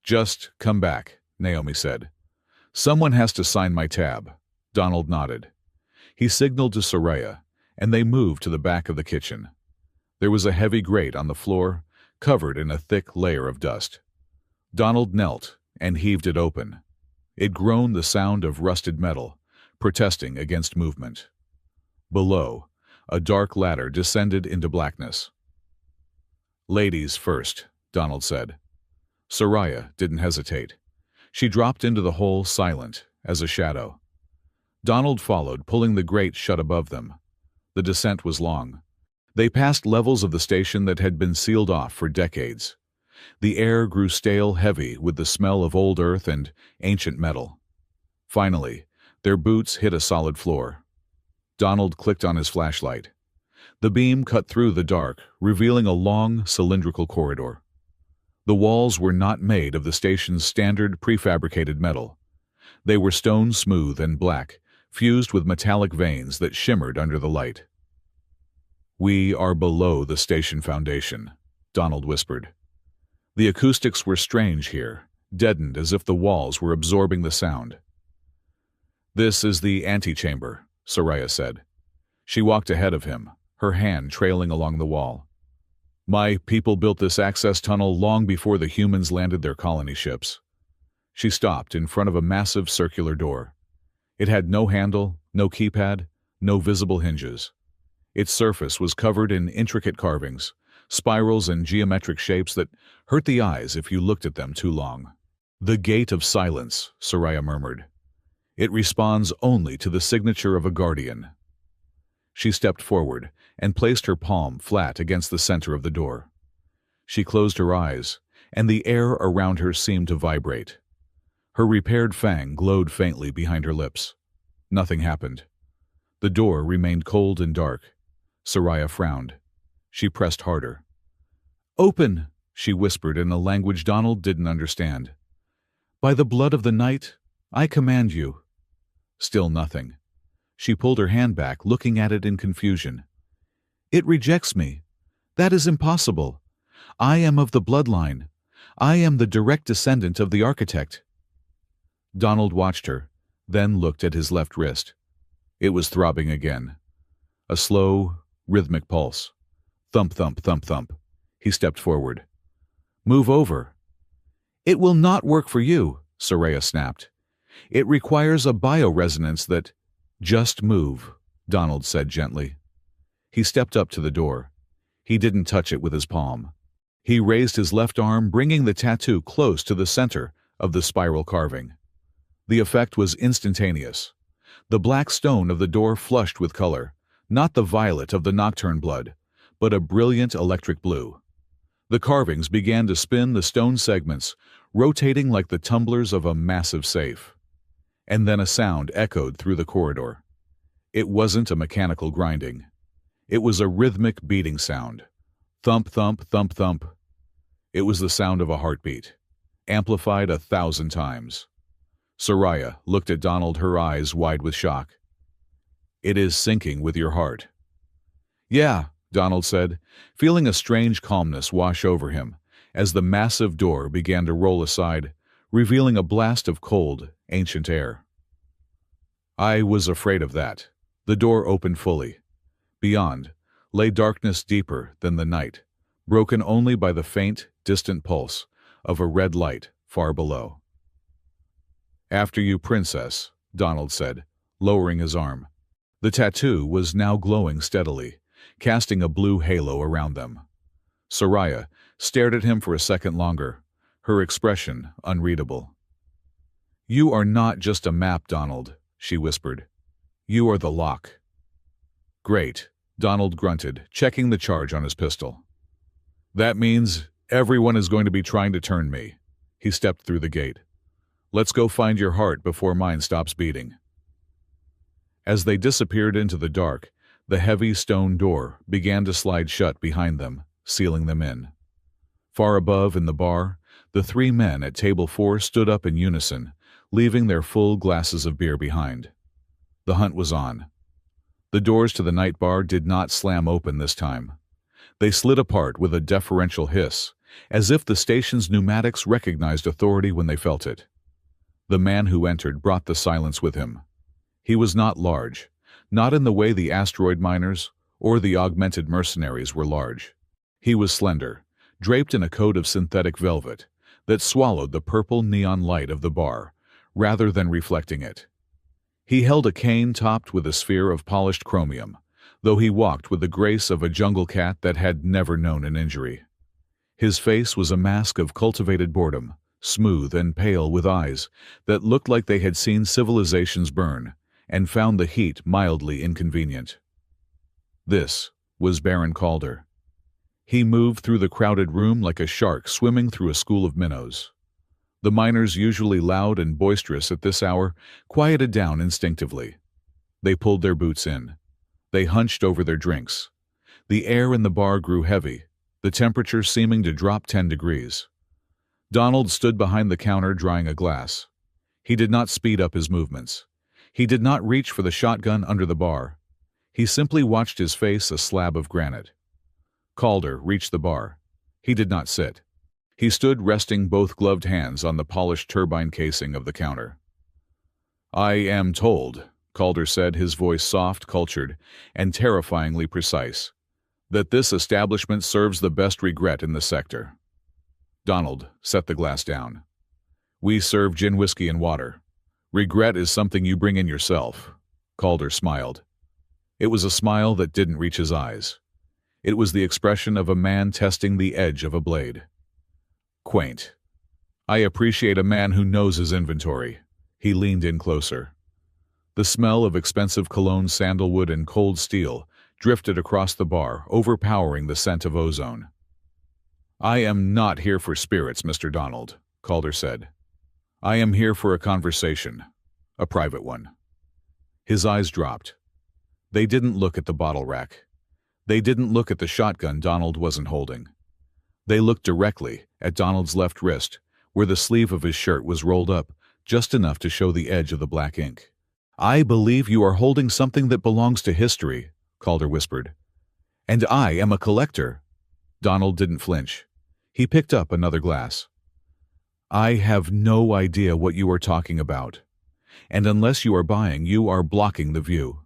Just come back, Naomi said. Someone has to sign my tab. Donald nodded. He signaled to Soraya, and they moved to the back of the kitchen. There was a heavy grate on the floor, covered in a thick layer of dust. Donald knelt and heaved it open. It groaned, the sound of rusted metal, protesting against movement. Below, a dark ladder descended into blackness. Ladies first, Donald said. Soraya didn't hesitate. She dropped into the hole, silent as a shadow. Donald followed, pulling the grate shut above them. The descent was long. They passed levels of the station that had been sealed off for decades. The air grew stale, heavy with the smell of old earth and ancient metal. Finally, their boots hit a solid floor. Donald clicked on his flashlight. The beam cut through the dark, revealing a long, cylindrical corridor. The walls were not made of the station's standard prefabricated metal. They were stone smooth and black, fused with metallic veins that shimmered under the light. We are below the station foundation, Donald whispered. The acoustics were strange here, deadened as if the walls were absorbing the sound. "This is the antechamber," Soraya said. She walked ahead of him, her hand trailing along the wall. "My people built this access tunnel long before the humans landed their colony ships." She stopped in front of a massive circular door. It had no handle, no keypad, no visible hinges. Its surface was covered in intricate carvings, spirals and geometric shapes that hurt the eyes if you looked at them too long. "The Gate of Silence," Soraya murmured. "It responds only to the signature of a guardian." She stepped forward and placed her palm flat against the center of the door. She closed her eyes, and the air around her seemed to vibrate. Her repaired fang glowed faintly behind her lips. Nothing happened. The door remained cold and dark. Soraya frowned. She pressed harder. "Open," she whispered in a language Donald didn't understand. "By the blood of the night, I command you." Still nothing. She pulled her hand back, looking at it in confusion. "It rejects me. That is impossible. I am of the bloodline. I am the direct descendant of the architect." Donald watched her, then looked at his left wrist. It was throbbing again. A slow, rhythmic pulse. Thump, thump, thump, thump. He stepped forward. "Move over." "It will not work for you," Soraya snapped. "It requires a bioresonance that—" "Just move," Donald said gently. He stepped up to the door. He didn't touch it with his palm. He raised his left arm, bringing the tattoo close to the center of the spiral carving. The effect was instantaneous. The black stone of the door flushed with color, not the violet of the nocturne blood, but a brilliant electric blue. The carvings began to spin the stone segments, rotating like the tumblers of a massive safe. And then a sound echoed through the corridor. It wasn't a mechanical grinding. It was a rhythmic beating sound. Thump, thump, thump, thump. It was the sound of a heartbeat, amplified 1,000 times. Soraya looked at Donald, her eyes wide with shock. "It is syncing with your heart." "Yeah," Donald said, feeling a strange calmness wash over him as the massive door began to roll aside, revealing a blast of cold, ancient air. "I was afraid of that." The door opened fully. Beyond lay darkness deeper than the night, broken only by the faint, distant pulse of a red light far below. "After you, princess," Donald said, lowering his arm. The tattoo was now glowing steadily, casting a blue halo around them. Soraya stared at him for a second longer, her expression unreadable. "You are not just a map, Donald," she whispered. "You are the lock." "Great," Donald grunted, checking the charge on his pistol. "That means everyone is going to be trying to turn me." He stepped through the gate. "Let's go find your heart before mine stops beating." As they disappeared into the dark, the heavy stone door began to slide shut behind them, sealing them in. Far above in the bar, the three men at table 4 stood up in unison, leaving their full glasses of beer behind. The hunt was on. The doors to the night bar did not slam open this time. They slid apart with a deferential hiss, as if the station's pneumatics recognized authority when they felt it. The man who entered brought the silence with him. He was not large, not in the way the asteroid miners or the augmented mercenaries were large. He was slender, draped in a coat of synthetic velvet that swallowed the purple neon light of the bar, rather than reflecting it. He held a cane topped with a sphere of polished chromium, though he walked with the grace of a jungle cat that had never known an injury. His face was a mask of cultivated boredom, smooth and pale with eyes that looked like they had seen civilizations burn and found the heat mildly inconvenient. This was Baron Calder. He moved through the crowded room like a shark swimming through a school of minnows. The miners, usually loud and boisterous at this hour, quieted down instinctively. They pulled their boots in. They hunched over their drinks. The air in the bar grew heavy, the temperature seeming to drop 10 degrees. Donald stood behind the counter drying a glass. He did not speed up his movements. He did not reach for the shotgun under the bar. He simply watched his face a slab of granite. Calder reached the bar. He did not sit. He stood resting both gloved hands on the polished turbine casing of the counter. "I am told," Calder said, his voice soft, cultured, and terrifyingly precise, "that this establishment serves the best regret in the sector." Donald set the glass down. "We serve gin, whiskey, and water. Regret is something you bring in yourself." Calder smiled. It was a smile that didn't reach his eyes. It was the expression of a man testing the edge of a blade. Quaint. "I appreciate a man who knows his inventory." He leaned in closer. The smell of expensive cologne, sandalwood, and cold steel drifted across the bar, overpowering the scent of ozone. "I am not here for spirits, Mr. Donald," Calder said. "I am here for a conversation, a private one." His eyes dropped. They didn't look at the bottle rack. They didn't look at the shotgun Donald wasn't holding. They looked directly at Donald's left wrist, where the sleeve of his shirt was rolled up just enough to show the edge of the black ink. "I believe you are holding something that belongs to history," Calder whispered. "And I am a collector." Donald didn't flinch. He picked up another glass. "I have no idea what you are talking about. And unless you are buying, you are blocking the view."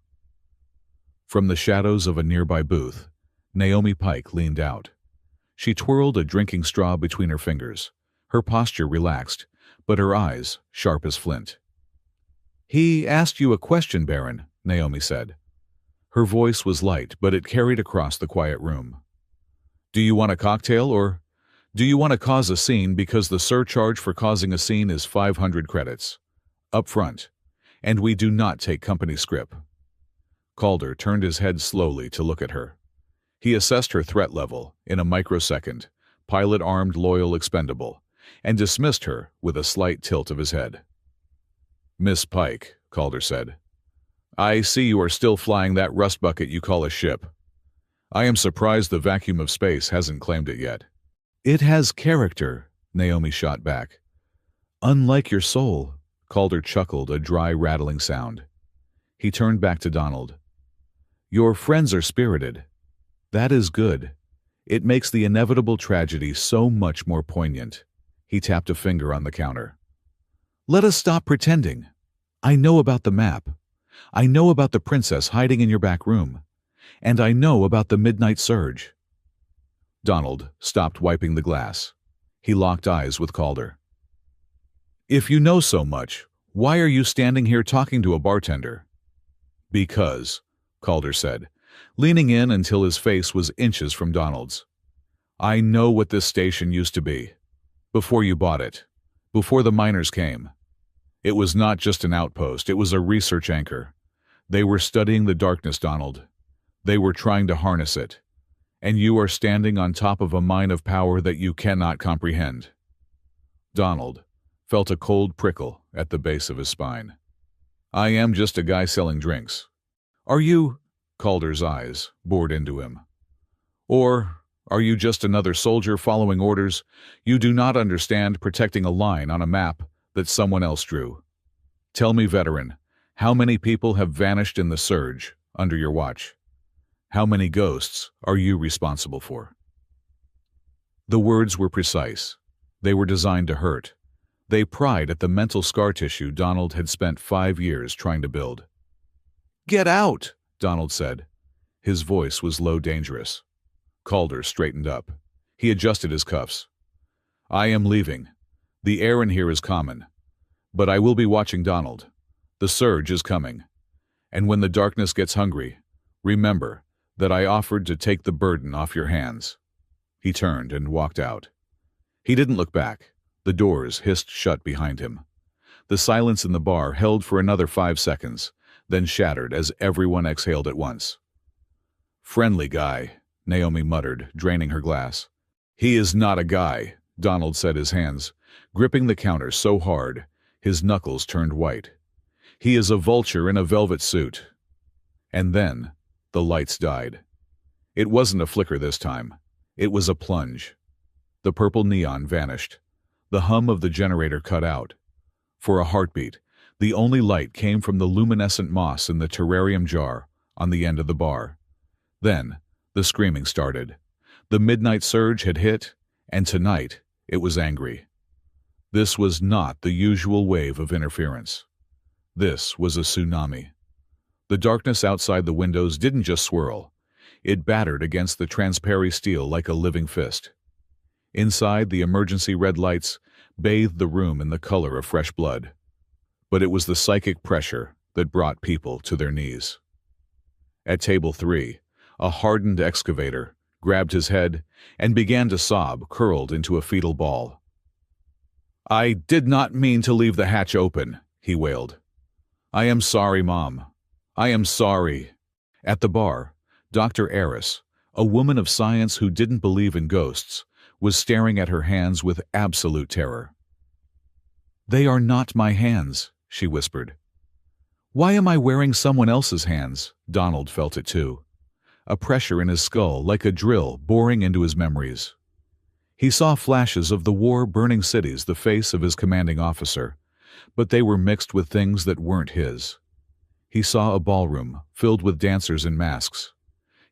From the shadows of a nearby booth, Naomi Pike leaned out. She twirled a drinking straw between her fingers, her posture relaxed, but her eyes sharp as flint. "He asked you a question, Baron," Naomi said. Her voice was light, but it carried across the quiet room. "Do you want a cocktail, or do you want to cause a scene, because the surcharge for causing a scene is 500 credits. Up front. And we do not take company scrip." Calder turned his head slowly to look at her. He assessed her threat level in a microsecond, pilot armed, loyal, expendable, and dismissed her with a slight tilt of his head. "Miss Pike," Calder said, "I see you are still flying that rust bucket you call a ship. I am surprised the vacuum of space hasn't claimed it yet." "It has character," Naomi shot back. "Unlike your soul." Calder chuckled, a dry, rattling sound. He turned back to Donald. "Your friends are spirited. That is good. It makes the inevitable tragedy so much more poignant." He tapped a finger on the counter. "Let us stop pretending. I know about the map. I know about the princess hiding in your back room. And I know about the midnight surge." Donald stopped wiping the glass. He locked eyes with Calder. "If you know so much, why are you standing here talking to a bartender?" "Because," Calder said, leaning in until his face was inches from Donald's, "I know what this station used to be. Before you bought it. Before the miners came. It was not just an outpost, it was a research anchor. They were studying the darkness, Donald. They were trying to harness it. And you are standing on top of a mine of power that you cannot comprehend." Donald felt a cold prickle at the base of his spine. "I am just a guy selling drinks." "Are you?" Calder's eyes bored into him. "Or are you just another soldier following orders you do not understand, protecting a line on a map that someone else drew? Tell me, veteran, how many people have vanished in the surge under your watch? How many ghosts are you responsible for?" The words were precise. They were designed to hurt. They pried at the mental scar tissue Donald had spent 5 years trying to build. "Get out!" Donald said. His voice was low, dangerous. Calder straightened up. He adjusted his cuffs. "I am leaving. The air in here is common. But I will be watching Donald. The surge is coming. And when the darkness gets hungry, remember that I offered to take the burden off your hands." He turned and walked out. He didn't look back. The doors hissed shut behind him. The silence in the bar held for another 5 seconds, then shattered as everyone exhaled at once. "Friendly guy," Naomi muttered, draining her glass. "He is not a guy," Donald said, his hands gripping the counter so hard his knuckles turned white. "He is a vulture in a velvet suit." And then the lights died. It wasn't a flicker this time. It was a plunge. The purple neon vanished. The hum of the generator cut out. For a heartbeat, the only light came from the luminescent moss in the terrarium jar on the end of the bar. Then the screaming started. The midnight surge had hit, and tonight It was angry. This was not the usual wave of interference. This was a tsunami. The darkness outside the windows didn't just swirl. It battered against the transparent steel like a living fist. Inside, the emergency red lights bathed the room in the color of fresh blood. But it was the psychic pressure that brought people to their knees. At table 3, a hardened excavator grabbed his head and began to sob, curled into a fetal ball. "I did not mean to leave the hatch open," he wailed. "I am sorry, Mom. I am sorry." At the bar, Dr. Eris, a woman of science who didn't believe in ghosts, was staring at her hands with absolute terror. "They are not my hands," she whispered. "Why am I wearing someone else's hands?" Donald felt it too. A pressure in his skull like a drill boring into his memories. He saw flashes of the war-burning cities, the face of his commanding officer, but they were mixed with things that weren't his. He saw a ballroom filled with dancers in masks.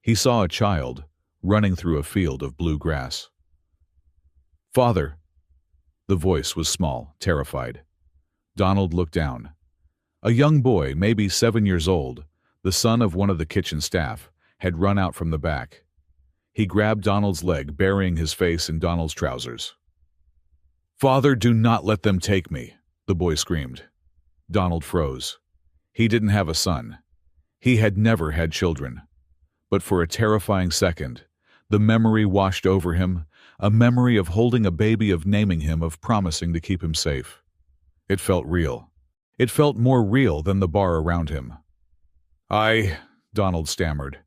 He saw a child running through a field of blue grass. "Father!" The voice was small, terrified. Donald looked down. A young boy, maybe 7 years old, the son of one of the kitchen staff, had run out from the back. He grabbed Donald's leg, burying his face in Donald's trousers. "Father, do not let them take me," the boy screamed. Donald froze. He didn't have a son. He had never had children. But for a terrifying second, the memory washed over him, a memory of holding a baby, of naming him, of promising to keep him safe. It felt real. It felt more real than the bar around him. Donald stammered.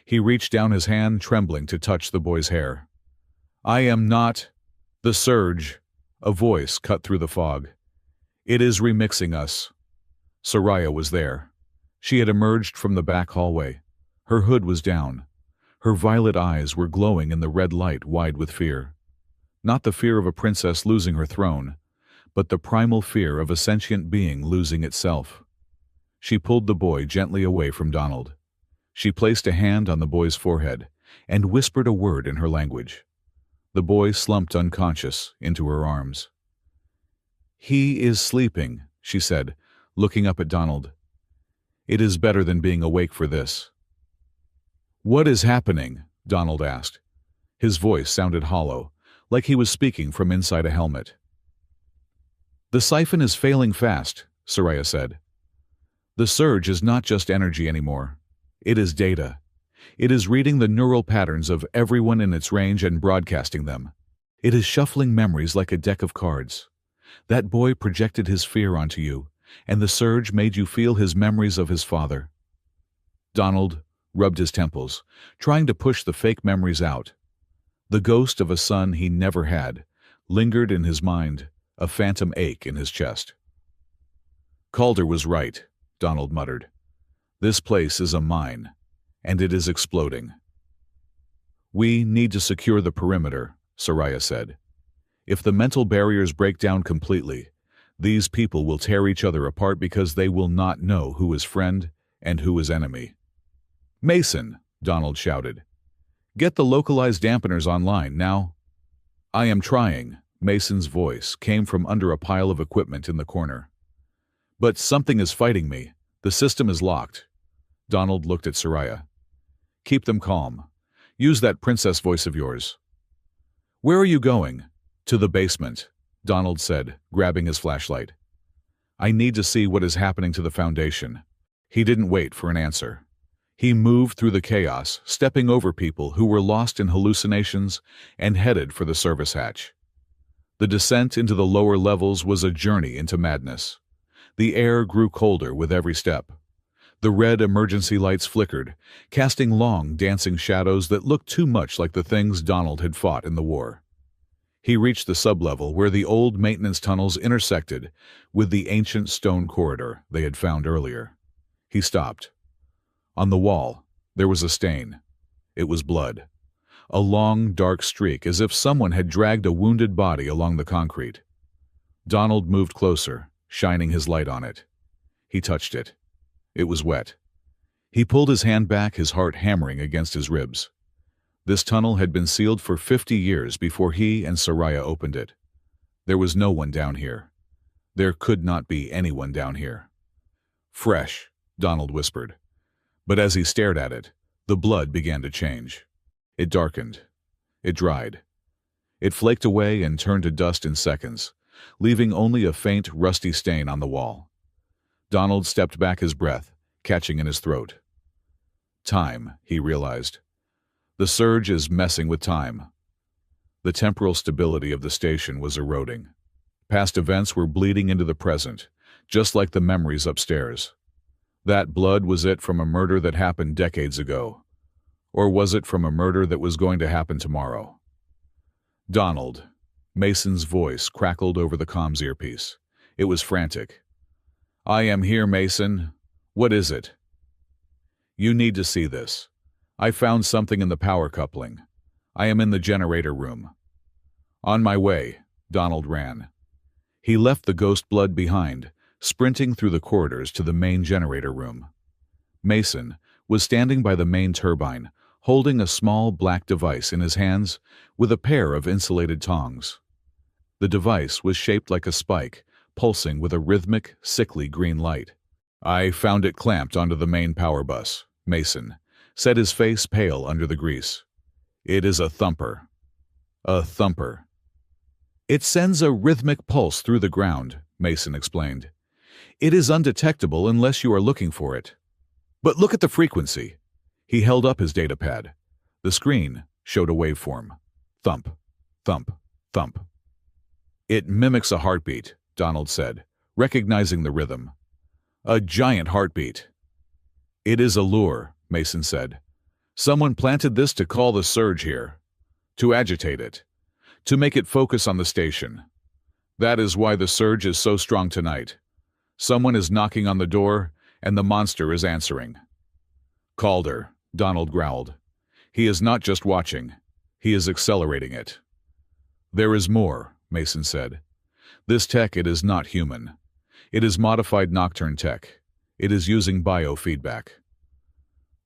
He reached down his hand, trembling, to touch the boy's hair. "I am not—" "The surge," a voice cut through the fog. "It is remixing us." Soraya was there. She had emerged from the back hallway. Her hood was down. Her violet eyes were glowing in the red light, wide with fear. Not the fear of a princess losing her throne, but the primal fear of a sentient being losing itself. She pulled the boy gently away from Donald. She placed a hand on the boy's forehead and whispered a word in her language. The boy slumped unconscious into her arms. "He is sleeping," she said, looking up at Donald. "It is better than being awake for this." "What is happening?" Donald asked. His voice sounded hollow, like he was speaking from inside a helmet. "The siphon is failing fast," Soraya said. "The surge is not just energy anymore. It is data. It is reading the neural patterns of everyone in its range and broadcasting them. It is shuffling memories like a deck of cards. That boy projected his fear onto you, and the surge made you feel his memories of his father." Donald rubbed his temples, trying to push the fake memories out. The ghost of a son he never had lingered in his mind, a phantom ache in his chest. "Calder was right," Donald muttered. "This place is a mine, and it is exploding." "We need to secure the perimeter," Soraya said. "If the mental barriers break down completely, these people will tear each other apart because they will not know who is friend and who is enemy." "Mason," Donald shouted. "Get the localized dampeners online now." "I am trying," Mason's voice came from under a pile of equipment in the corner. "But something is fighting me. The system is locked." Donald looked at Soraya. "Keep them calm. Use that princess voice of yours." "Where are you going?" "To the basement," Donald said, grabbing his flashlight. "I need to see what is happening to the Foundation." He didn't wait for an answer. He moved through the chaos, stepping over people who were lost in hallucinations, and headed for the service hatch. The descent into the lower levels was a journey into madness. The air grew colder with every step. The red emergency lights flickered, casting long, dancing shadows that looked too much like the things Donald had fought in the war. He reached the sublevel where the old maintenance tunnels intersected with the ancient stone corridor they had found earlier. He stopped. On the wall, there was a stain. It was blood. A long, dark streak, as if someone had dragged a wounded body along the concrete. Donald moved closer, shining his light on it. He touched it. It was wet. He pulled his hand back, his heart hammering against his ribs. This tunnel had been sealed for 50 years before he and Soraya opened it. There was no one down here. There could not be anyone down here. Fresh, Donald whispered. But as he stared at it, the blood began to change. It darkened. It dried. It flaked away and turned to dust in seconds, leaving only a faint, rusty stain on the wall. Donald stepped back, his breath catching in his throat. Time, he realized. The surge is messing with time. The temporal stability of the station was eroding. Past events were bleeding into the present, just like the memories upstairs. That blood, was it from a murder that happened decades ago? Or was it from a murder that was going to happen tomorrow? Donald. Mason's voice crackled over the comms earpiece. It was frantic. I am here, Mason. What is it? You need to see this. I found something in the power coupling. I am in the generator room. On my way, Donald ran. He left the ghost blood behind, sprinting through the corridors to the main generator room. Mason was standing by the main turbine, holding a small black device in his hands with a pair of insulated tongs. The device was shaped like a spike, pulsing with a rhythmic, sickly green light. I found it clamped onto the main power bus, Mason said, his face pale under the grease. It is a thumper. A thumper. It sends a rhythmic pulse through the ground, Mason explained. It is undetectable unless you are looking for it. But look at the frequency. He held up his datapad. The screen showed a waveform. Thump, thump, thump. It mimics a heartbeat, Donald said, recognizing the rhythm. A giant heartbeat. It is a lure, Mason said. Someone planted this to call the surge here. To agitate it. To make it focus on the station. That is why the surge is so strong tonight. Someone is knocking on the door, and the monster is answering. Calder, Donald growled. He is not just watching. He is accelerating it. There is more, Mason said. This tech, it is not human. It is modified nocturne tech. It is using biofeedback.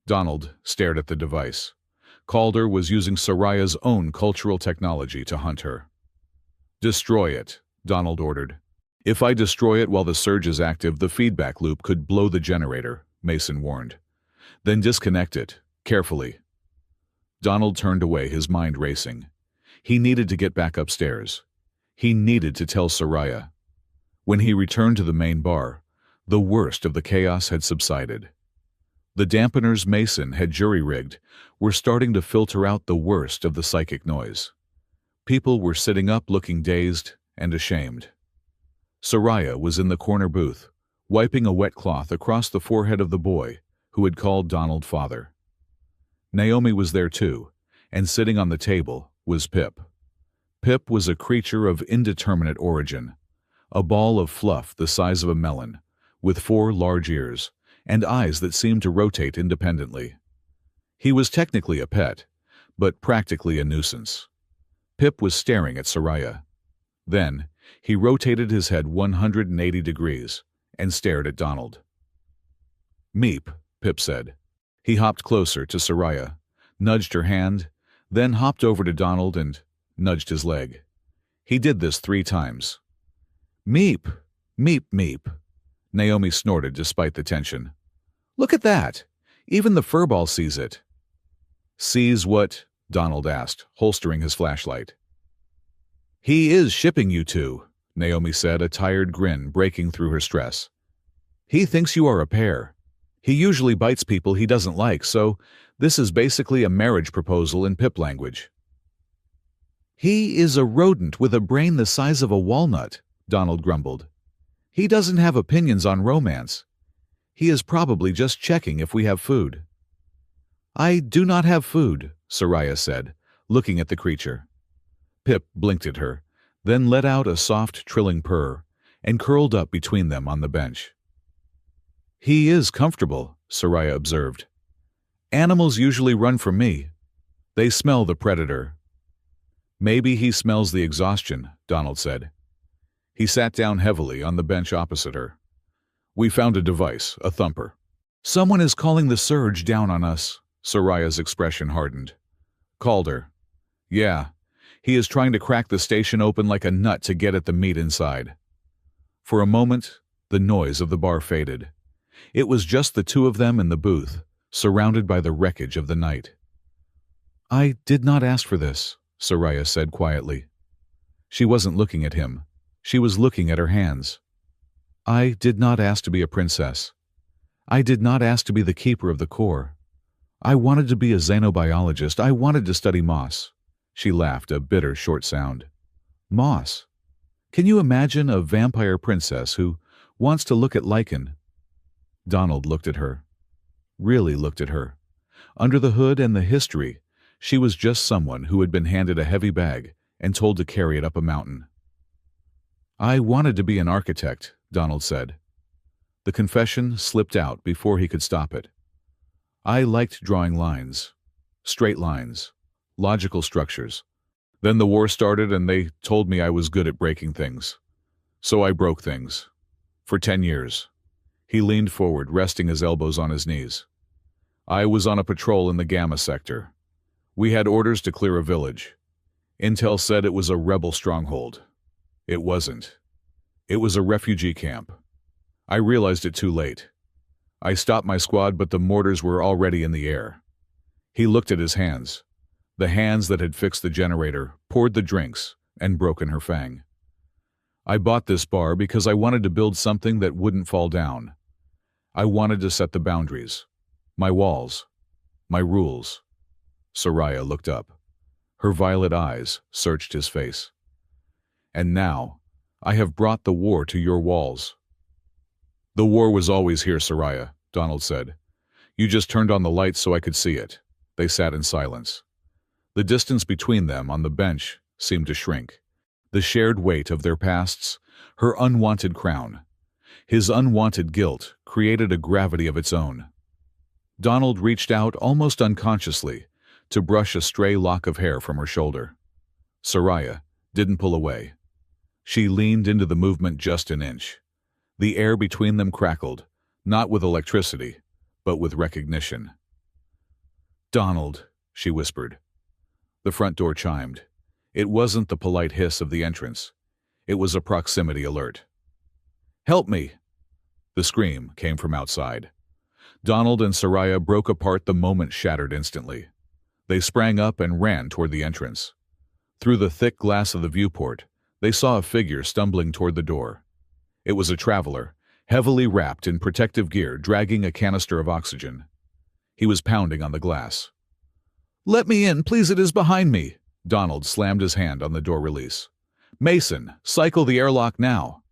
Donald stared at the device. Calder was using Soraya's own cultural technology to hunt her. Destroy it, Donald ordered. If I destroy it while the surge is active, the feedback loop could blow the generator, Mason warned. Then disconnect it, carefully. Donald turned away, his mind racing. He needed to get back upstairs. He needed to tell Soraya. When he returned to the main bar, the worst of the chaos had subsided. The dampeners Mason had jury-rigged were starting to filter out the worst of the psychic noise. People were sitting up looking dazed and ashamed. Soraya was in the corner booth, wiping a wet cloth across the forehead of the boy who had called Donald father. Naomi was there too, and sitting on the table was Pip. Pip was a creature of indeterminate origin, a ball of fluff the size of a melon, with 4 large ears and eyes that seemed to rotate independently. He was technically a pet, but practically a nuisance. Pip was staring at Soraya. Then, he rotated his head 180 degrees and stared at Donald. Meep, Pip said. He hopped closer to Soraya, nudged her hand, then hopped over to Donald and nudged his leg. He did this 3 times. Meep, meep, meep, Naomi snorted despite the tension. Look at that! Even the furball sees it. Sees what? Donald asked, holstering his flashlight. He is shipping you two, Naomi said, a tired grin breaking through her stress. He thinks you are a pair. He usually bites people he doesn't like, so this is basically a marriage proposal in Pip language. He is a rodent with a brain the size of a walnut, Donald grumbled. He doesn't have opinions on romance. He is probably just checking if we have food. I do not have food, Soraya said, looking at the creature. Pip blinked at her, then let out a soft, trilling purr, and curled up between them on the bench. He is comfortable, Soraya observed. Animals usually run from me. They smell the predator. Maybe he smells the exhaustion, Donald said. He sat down heavily on the bench opposite her. We found a device, a thumper. Someone is calling the surge down on us, Soraya's expression hardened. Calder. Yeah, he is trying to crack the station open like a nut to get at the meat inside. For a moment, the noise of the bar faded. It was just the two of them in the booth, surrounded by the wreckage of the night. I did not ask for this, Soraya said quietly. She wasn't looking at him. She was looking at her hands. I did not ask to be a princess. I did not ask to be the keeper of the core. I wanted to be a xenobiologist. I wanted to study moss. She laughed, a bitter, short sound. Moss? Can you imagine a vampire princess who wants to look at lichen? Donald looked at her. Really looked at her. Under the hood and the history, she was just someone who had been handed a heavy bag and told to carry it up a mountain. I wanted to be an architect, Donald said. The confession slipped out before he could stop it. I liked drawing lines, straight lines, logical structures. Then the war started and they told me I was good at breaking things. So I broke things. For 10 years. He leaned forward, resting his elbows on his knees. I was on a patrol in the Gamma sector. We had orders to clear a village. Intel said it was a rebel stronghold. It wasn't. It was a refugee camp. I realized it too late. I stopped my squad, but the mortars were already in the air. He looked at his hands. The hands that had fixed the generator, poured the drinks, and broken her Fang. I bought this bar because I wanted to build something that wouldn't fall down. I wanted to set the boundaries. My walls. My rules. Soraya looked up. Her violet eyes searched his face. And now, I have brought the war to your walls. The war was always here, Soraya, Donald said. You just turned on the lights so I could see it. They sat in silence. The distance between them on the bench seemed to shrink. The shared weight of their pasts, her unwanted crown, his unwanted guilt created a gravity of its own. Donald reached out almost unconsciously to brush a stray lock of hair from her shoulder. Soraya didn't pull away. She leaned into the movement just an inch. The air between them crackled, not with electricity, but with recognition. Donald, she whispered. The front door chimed. It wasn't the polite hiss of the entrance. It was a proximity alert. Help me! The scream came from outside. Donald and Soraya broke apart, the moment shattered instantly. They sprang up and ran toward the entrance. Through the thick glass of the viewport, they saw a figure stumbling toward the door. It was a traveler, heavily wrapped in protective gear, dragging a canister of oxygen. He was pounding on the glass. Let me in, please, it is behind me. Donald slammed his hand on the door release. Mason, cycle the airlock now.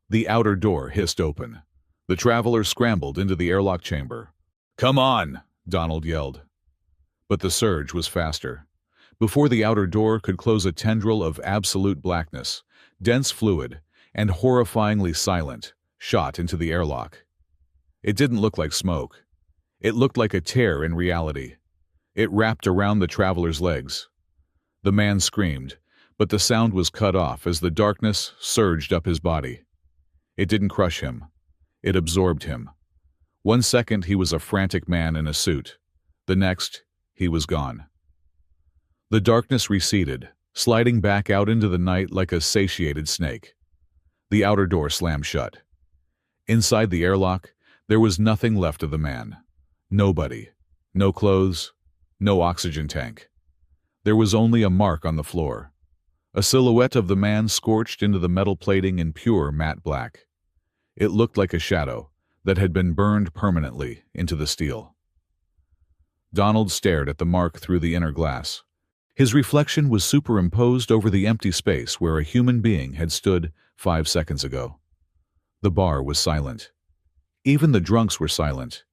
The outer door hissed open. The traveler scrambled into the airlock chamber. Come on, Donald yelled. But the surge was faster. Before the outer door could close, a tendril of absolute blackness, dense fluid, and horrifyingly silent, shot into the airlock. It didn't look like smoke. It looked like a tear in reality. It wrapped around the traveler's legs. The man screamed, but the sound was cut off as the darkness surged up his body. It didn't crush him. It absorbed him. 1 second he was a frantic man in a suit. The next, he was gone. The darkness receded, sliding back out into the night like a satiated snake. The outer door slammed shut. Inside the airlock, there was nothing left of the man. Nobody. No clothes. No oxygen tank. There was only a mark on the floor. A silhouette of the man scorched into the metal plating in pure matte black. It looked like a shadow that had been burned permanently into the steel. Donald stared at the mark through the inner glass. His reflection was superimposed over the empty space where a human being had stood 5 seconds ago. The bar was silent. Even the drunks were silent.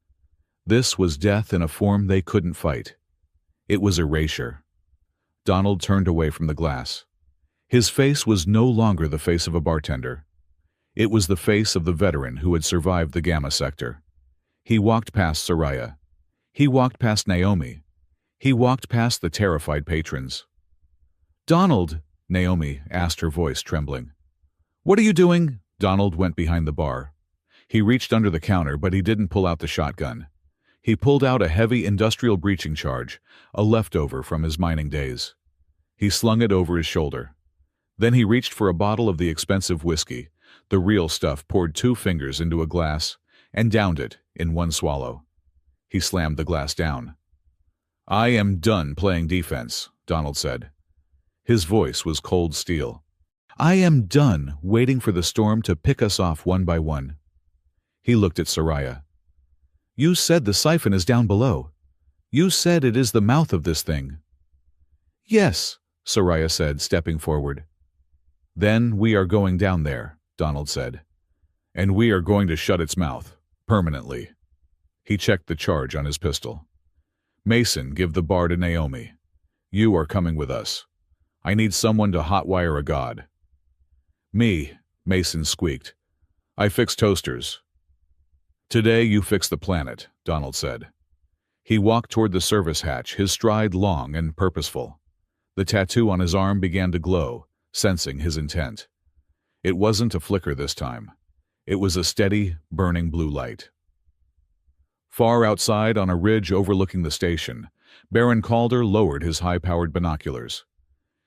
This was death in a form they couldn't fight. It was erasure. Donald turned away from the glass. His face was no longer the face of a bartender. It was the face of the veteran who had survived the Gamma sector. He walked past Soraya. He walked past Naomi. He walked past the terrified patrons. Donald, Naomi asked, her voice trembling. What are you doing? Donald went behind the bar. He reached under the counter, but he didn't pull out the shotgun. He pulled out a heavy industrial breaching charge, a leftover from his mining days. He slung it over his shoulder. Then he reached for a bottle of the expensive whiskey, the real stuff, poured 2 fingers into a glass, and downed it in one swallow. He slammed the glass down. "I am done playing defense," Donald said. His voice was cold steel. "I am done waiting for the storm to pick us off one by one." He looked at Soraya. "You said the siphon is down below. You said it is the mouth of this thing." "Yes," Soraya said, stepping forward. "Then we are going down there," Donald said. "And we are going to shut its mouth, permanently." He checked the charge on his pistol. "Mason, give the bar to Naomi. You are coming with us. I need someone to hotwire a god." "Me," Mason squeaked. "I fix toasters." "Today you fix the planet," Donald said. He walked toward the service hatch, his stride long and purposeful. The tattoo on his arm began to glow, sensing his intent. It wasn't a flicker this time. It was a steady, burning blue light. Far outside, on a ridge overlooking the station, Baron Calder lowered his high-powered binoculars.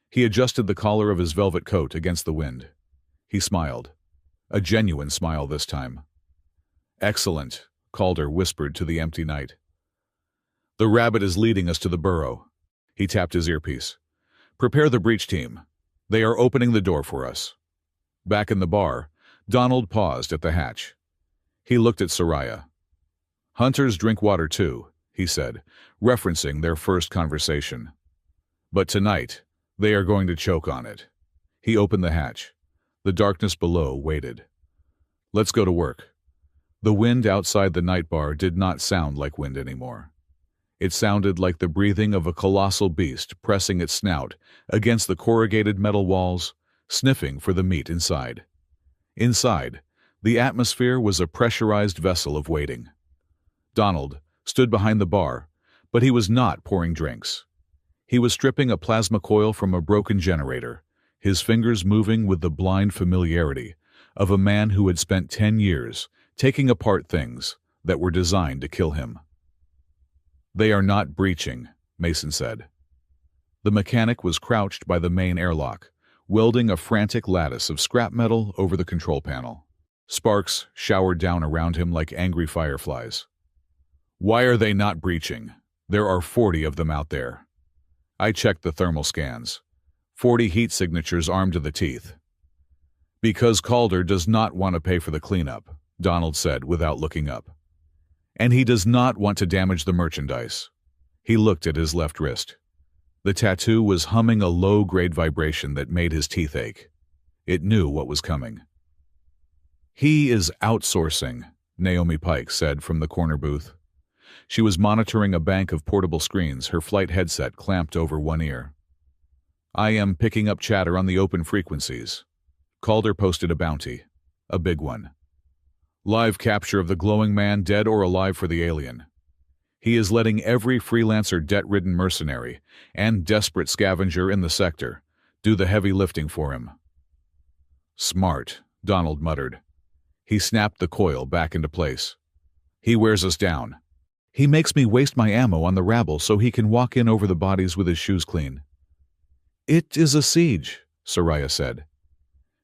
He adjusted the collar of his velvet coat against the wind. He smiled. A genuine smile this time. "Excellent," Calder whispered to the empty night. "The rabbit is leading us to the burrow." He tapped his earpiece. "Prepare the breach team. They are opening the door for us." Back in the bar, Donald paused at the hatch. He looked at Soraya. "Hunters drink water too," he said, referencing their first conversation. "But tonight, they are going to choke on it." He opened the hatch. The darkness below waited. "Let's go to work." The wind outside the night bar did not sound like wind anymore. It sounded like the breathing of a colossal beast pressing its snout against the corrugated metal walls, sniffing for the meat inside. Inside, the atmosphere was a pressurized vessel of waiting. Donald stood behind the bar, but he was not pouring drinks. He was stripping a plasma coil from a broken generator, his fingers moving with the blind familiarity of a man who had spent 10 years taking apart things that were designed to kill him. "They are not breaching," Mason said. The mechanic was crouched by the main airlock, welding a frantic lattice of scrap metal over the control panel. Sparks showered down around him like angry fireflies. "Why are they not breaching? There are 40 of them out there." I checked the thermal scans. 40 heat signatures armed to the teeth. "Because Calder does not want to pay for the cleanup," Donald said without looking up. "And he does not want to damage the merchandise." He looked at his left wrist. The tattoo was humming a low-grade vibration that made his teeth ache. It knew what was coming. "He is outsourcing," Naomi Pike said from the corner booth. She was monitoring a bank of portable screens, her flight headset clamped over one ear. "I am picking up chatter on the open frequencies." Calder posted a bounty. A big one. "Live capture of the glowing man, dead or alive, for the alien. He is letting every freelancer, debt-ridden mercenary, and desperate scavenger in the sector do the heavy lifting for him." "Smart," Donald muttered. He snapped the coil back into place. "He wears us down. He makes me waste my ammo on the rabble so he can walk in over the bodies with his shoes clean." "It is a siege," Soraya said.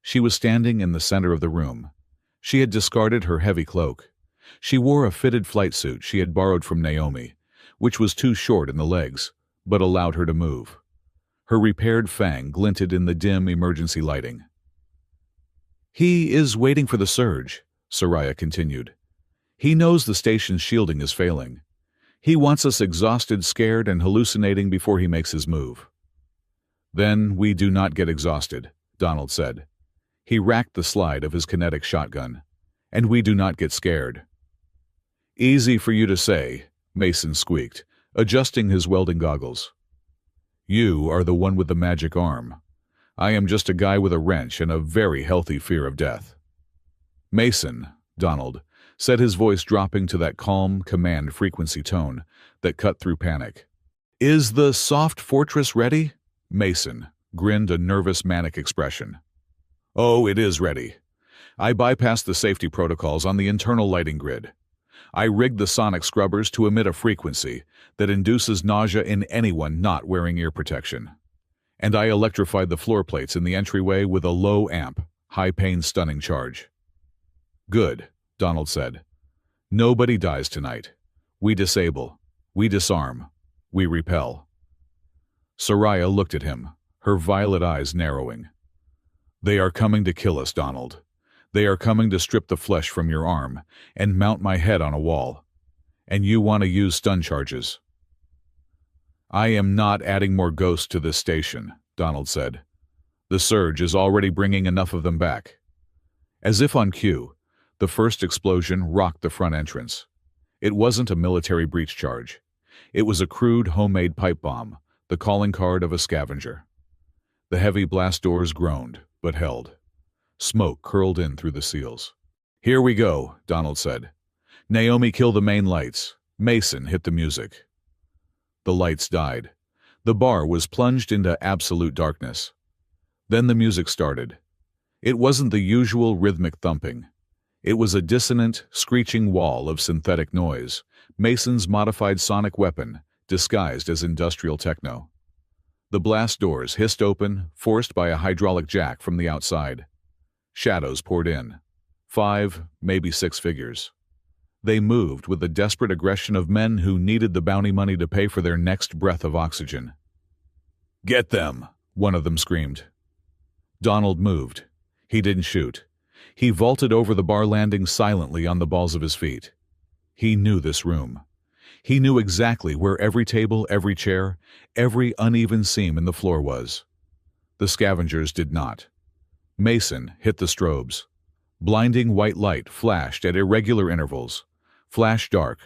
She was standing in the center of the room. She had discarded her heavy cloak. She wore a fitted flight suit she had borrowed from Naomi, which was too short in the legs, but allowed her to move. Her repaired Fang glinted in the dim emergency lighting. "He is waiting for the surge," Soraya continued. "He knows the station's shielding is failing. He wants us exhausted, scared, and hallucinating before he makes his move." "Then we do not get exhausted," Donald said. He racked the slide of his kinetic shotgun. "And we do not get scared." "Easy for you to say," Mason squeaked, adjusting his welding goggles. "You are the one with the magic arm. I am just a guy with a wrench and a very healthy fear of death." "Mason," Donald said, his voice dropping to that calm command frequency tone that cut through panic. "Is the soft fortress ready?" Mason grinned a nervous, manic expression. "Oh, it is ready. I bypassed the safety protocols on the internal lighting grid. I rigged the sonic scrubbers to emit a frequency that induces nausea in anyone not wearing ear protection. And I electrified the floor plates in the entryway with a low amp, high-pain stunning charge. Good, Donald said. Nobody dies tonight. We disable. We disarm. We repel. Soraya looked at him, her violet eyes narrowing. They are coming to kill us, Donald. They are coming to strip the flesh from your arm and mount my head on a wall. And you want to use stun charges. I am not adding more ghosts to this station, Donald said. The surge is already bringing enough of them back. As if on cue, the first explosion rocked the front entrance. It wasn't a military breach charge. It was a crude homemade pipe bomb, the calling card of a scavenger. The heavy blast doors groaned, but held. Smoke curled in through the seals. Here we go, Donald said. Naomi, kill the main lights. Mason, hit the music. The lights died. The bar was plunged into absolute darkness. Then the music started. It wasn't the usual rhythmic thumping. It was a dissonant, screeching wall of synthetic noise, Mason's modified sonic weapon, disguised as industrial techno. The blast doors hissed open, forced by a hydraulic jack from the outside. Shadows poured in. 5, maybe 6 figures. They moved with the desperate aggression of men who needed the bounty money to pay for their next breath of oxygen. Get them, one of them screamed. Donald moved. He didn't shoot. He vaulted over the bar landing silently on the balls of his feet. He knew this room. He knew exactly where every table, every chair, every uneven seam in the floor was. The scavengers did not. Mason hit the strobes. Blinding white light flashed at irregular intervals. Flash dark,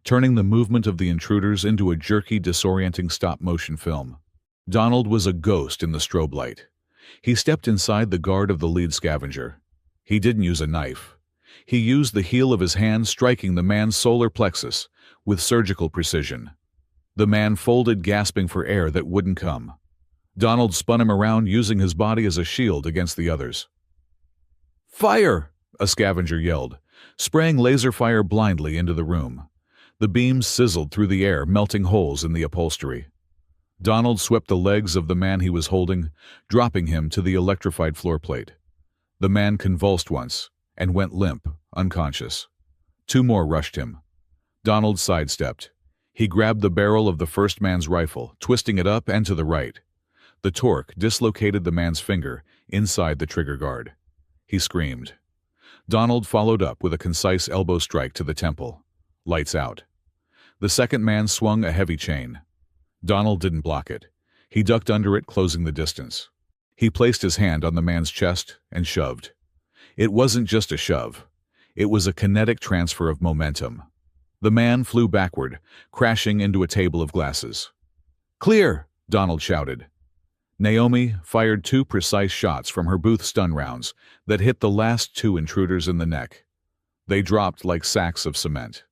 turning the movement of the intruders into a jerky, disorienting stop-motion film. Donald was a ghost in the strobe light. He stepped inside the guard of the lead scavenger. He didn't use a knife. He used the heel of his hand, striking the man's solar plexus with surgical precision. The man folded, gasping for air that wouldn't come. Donald spun him around, using his body as a shield against the others. Fire! A scavenger yelled, spraying laser fire blindly into the room. The beams sizzled through the air, melting holes in the upholstery. Donald swept the legs of the man he was holding, dropping him to the electrified floor plate. The man convulsed once and went limp, unconscious. 2 more rushed him. Donald sidestepped. He grabbed the barrel of the first man's rifle, twisting it up and to the right. The torque dislocated the man's finger inside the trigger guard. He screamed. Donald followed up with a concise elbow strike to the temple. Lights out. The second man swung a heavy chain. Donald didn't block it. He ducked under it, closing the distance. He placed his hand on the man's chest and shoved. It wasn't just a shove. It was a kinetic transfer of momentum. The man flew backward, crashing into a table of glasses. Clear! Donald shouted. Naomi fired 2 precise shots from her Booth stun rounds that hit the last 2 intruders in the neck. They dropped like sacks of cement.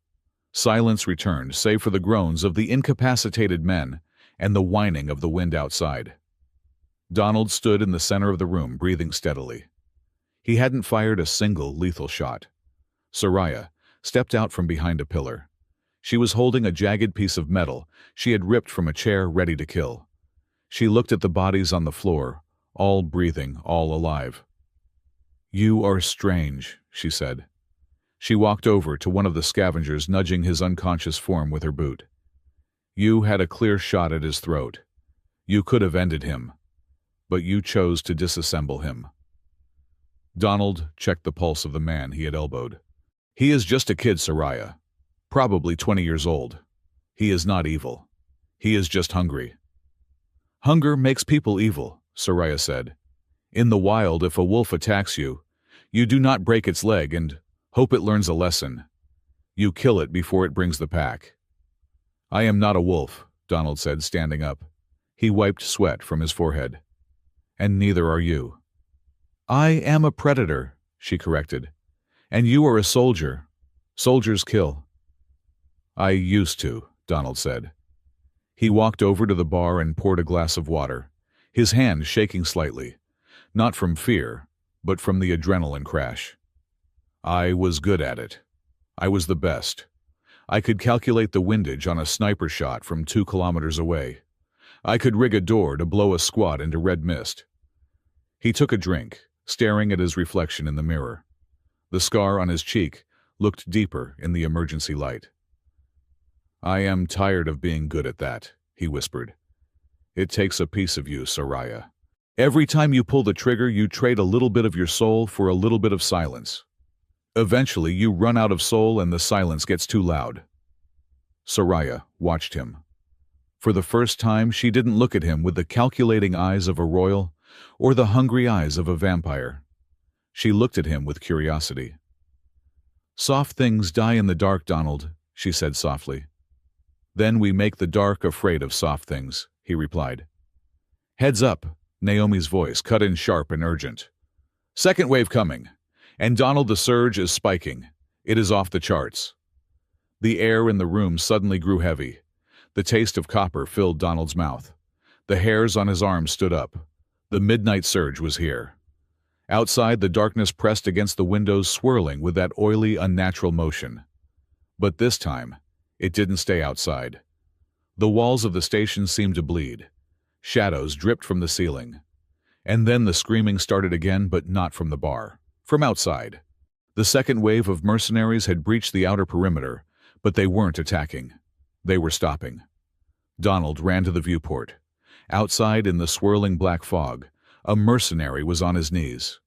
Silence returned, save for the groans of the incapacitated men and the whining of the wind outside. Donald stood in the center of the room, breathing steadily. He hadn't fired a single lethal shot. Soraya stepped out from behind a pillar. She was holding a jagged piece of metal she had ripped from a chair, ready to kill. She looked at the bodies on the floor, all breathing, all alive. "You are strange," she said. She walked over to one of the scavengers, nudging his unconscious form with her boot. "You had a clear shot at his throat. You could have ended him, but you chose to disassemble him." Donald checked the pulse of the man he had elbowed. "He is just a kid, Soraya. Probably 20 years old. He is not evil. He is just hungry." "Hunger makes people evil," Soraya said. "In the wild, if a wolf attacks you, you do not break its leg and hope it learns a lesson. You kill it before it brings the pack." "I am not a wolf," Donald said, standing up. He wiped sweat from his forehead. "And neither are you." "I am a predator," she corrected. "And you are a soldier. Soldiers kill." "I used to," Donald said. He walked over to the bar and poured a glass of water, his hand shaking slightly, not from fear, but from the adrenaline crash. "I was good at it. I was the best. I could calculate the windage on a sniper shot from 2 kilometers away. I could rig a door to blow a squad into red mist. He took a drink, staring at his reflection in the mirror. The scar on his cheek looked deeper in the emergency light. I am tired of being good at that, he whispered. It takes a piece of you, Soraya. Every time you pull the trigger, you trade a little bit of your soul for a little bit of silence. Eventually, you run out of soul and the silence gets too loud. Soraya watched him. For the first time, she didn't look at him with the calculating eyes of a royal or the hungry eyes of a vampire. She looked at him with curiosity. Soft things die in the dark, Donald, she said softly. Then we make the dark afraid of soft things, he replied. Heads up, Naomi's voice cut in sharp and urgent. Second wave coming. And Donald, the surge is spiking. It is off the charts. The air in the room suddenly grew heavy. The taste of copper filled Donald's mouth. The hairs on his arms stood up. The midnight surge was here. Outside, the darkness pressed against the windows, swirling with that oily, unnatural motion. But this time, it didn't stay outside. The walls of the station seemed to bleed. Shadows dripped from the ceiling. And then the screaming started again, but not from the bar. From outside. The second wave of mercenaries had breached the outer perimeter, but they weren't attacking. They were stopping. Donald ran to the viewport. Outside, in the swirling black fog, a mercenary was on his knees.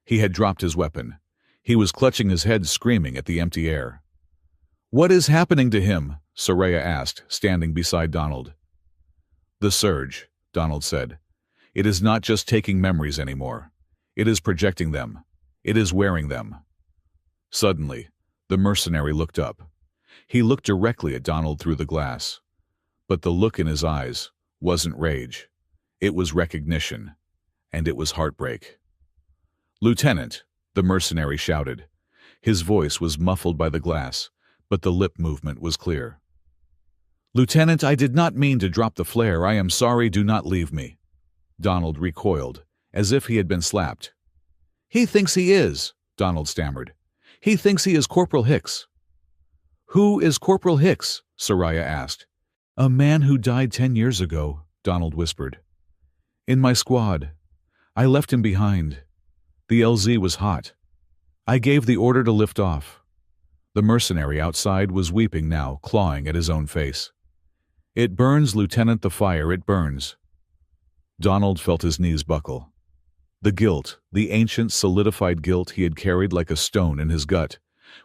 He had dropped his weapon. He was clutching his head, screaming at the empty air. What is happening to him? Soraya asked, standing beside Donald. The surge, Donald said. It is not just taking memories anymore. It is projecting them. It is wearing them. Suddenly, the mercenary looked up. He looked directly at Donald through the glass. But the look in his eyes wasn't rage. It was recognition. And it was heartbreak. Lieutenant, the mercenary shouted. His voice was muffled by the glass, but the lip movement was clear. Lieutenant, I did not mean to drop the flare. I am sorry, do not leave me. Donald recoiled, as if he had been slapped. He thinks he is, Donald stammered. He thinks he is Corporal Hicks. Who is Corporal Hicks? Soraya asked. A man who died 10 years ago, Donald whispered. In my squad. I left him behind. The LZ was hot. I gave the order to lift off. The mercenary outside was weeping now, clawing at his own face. It burns, Lieutenant, the fire, it burns. Donald felt his knees buckle. The guilt, the ancient solidified guilt he had carried like a stone in his gut,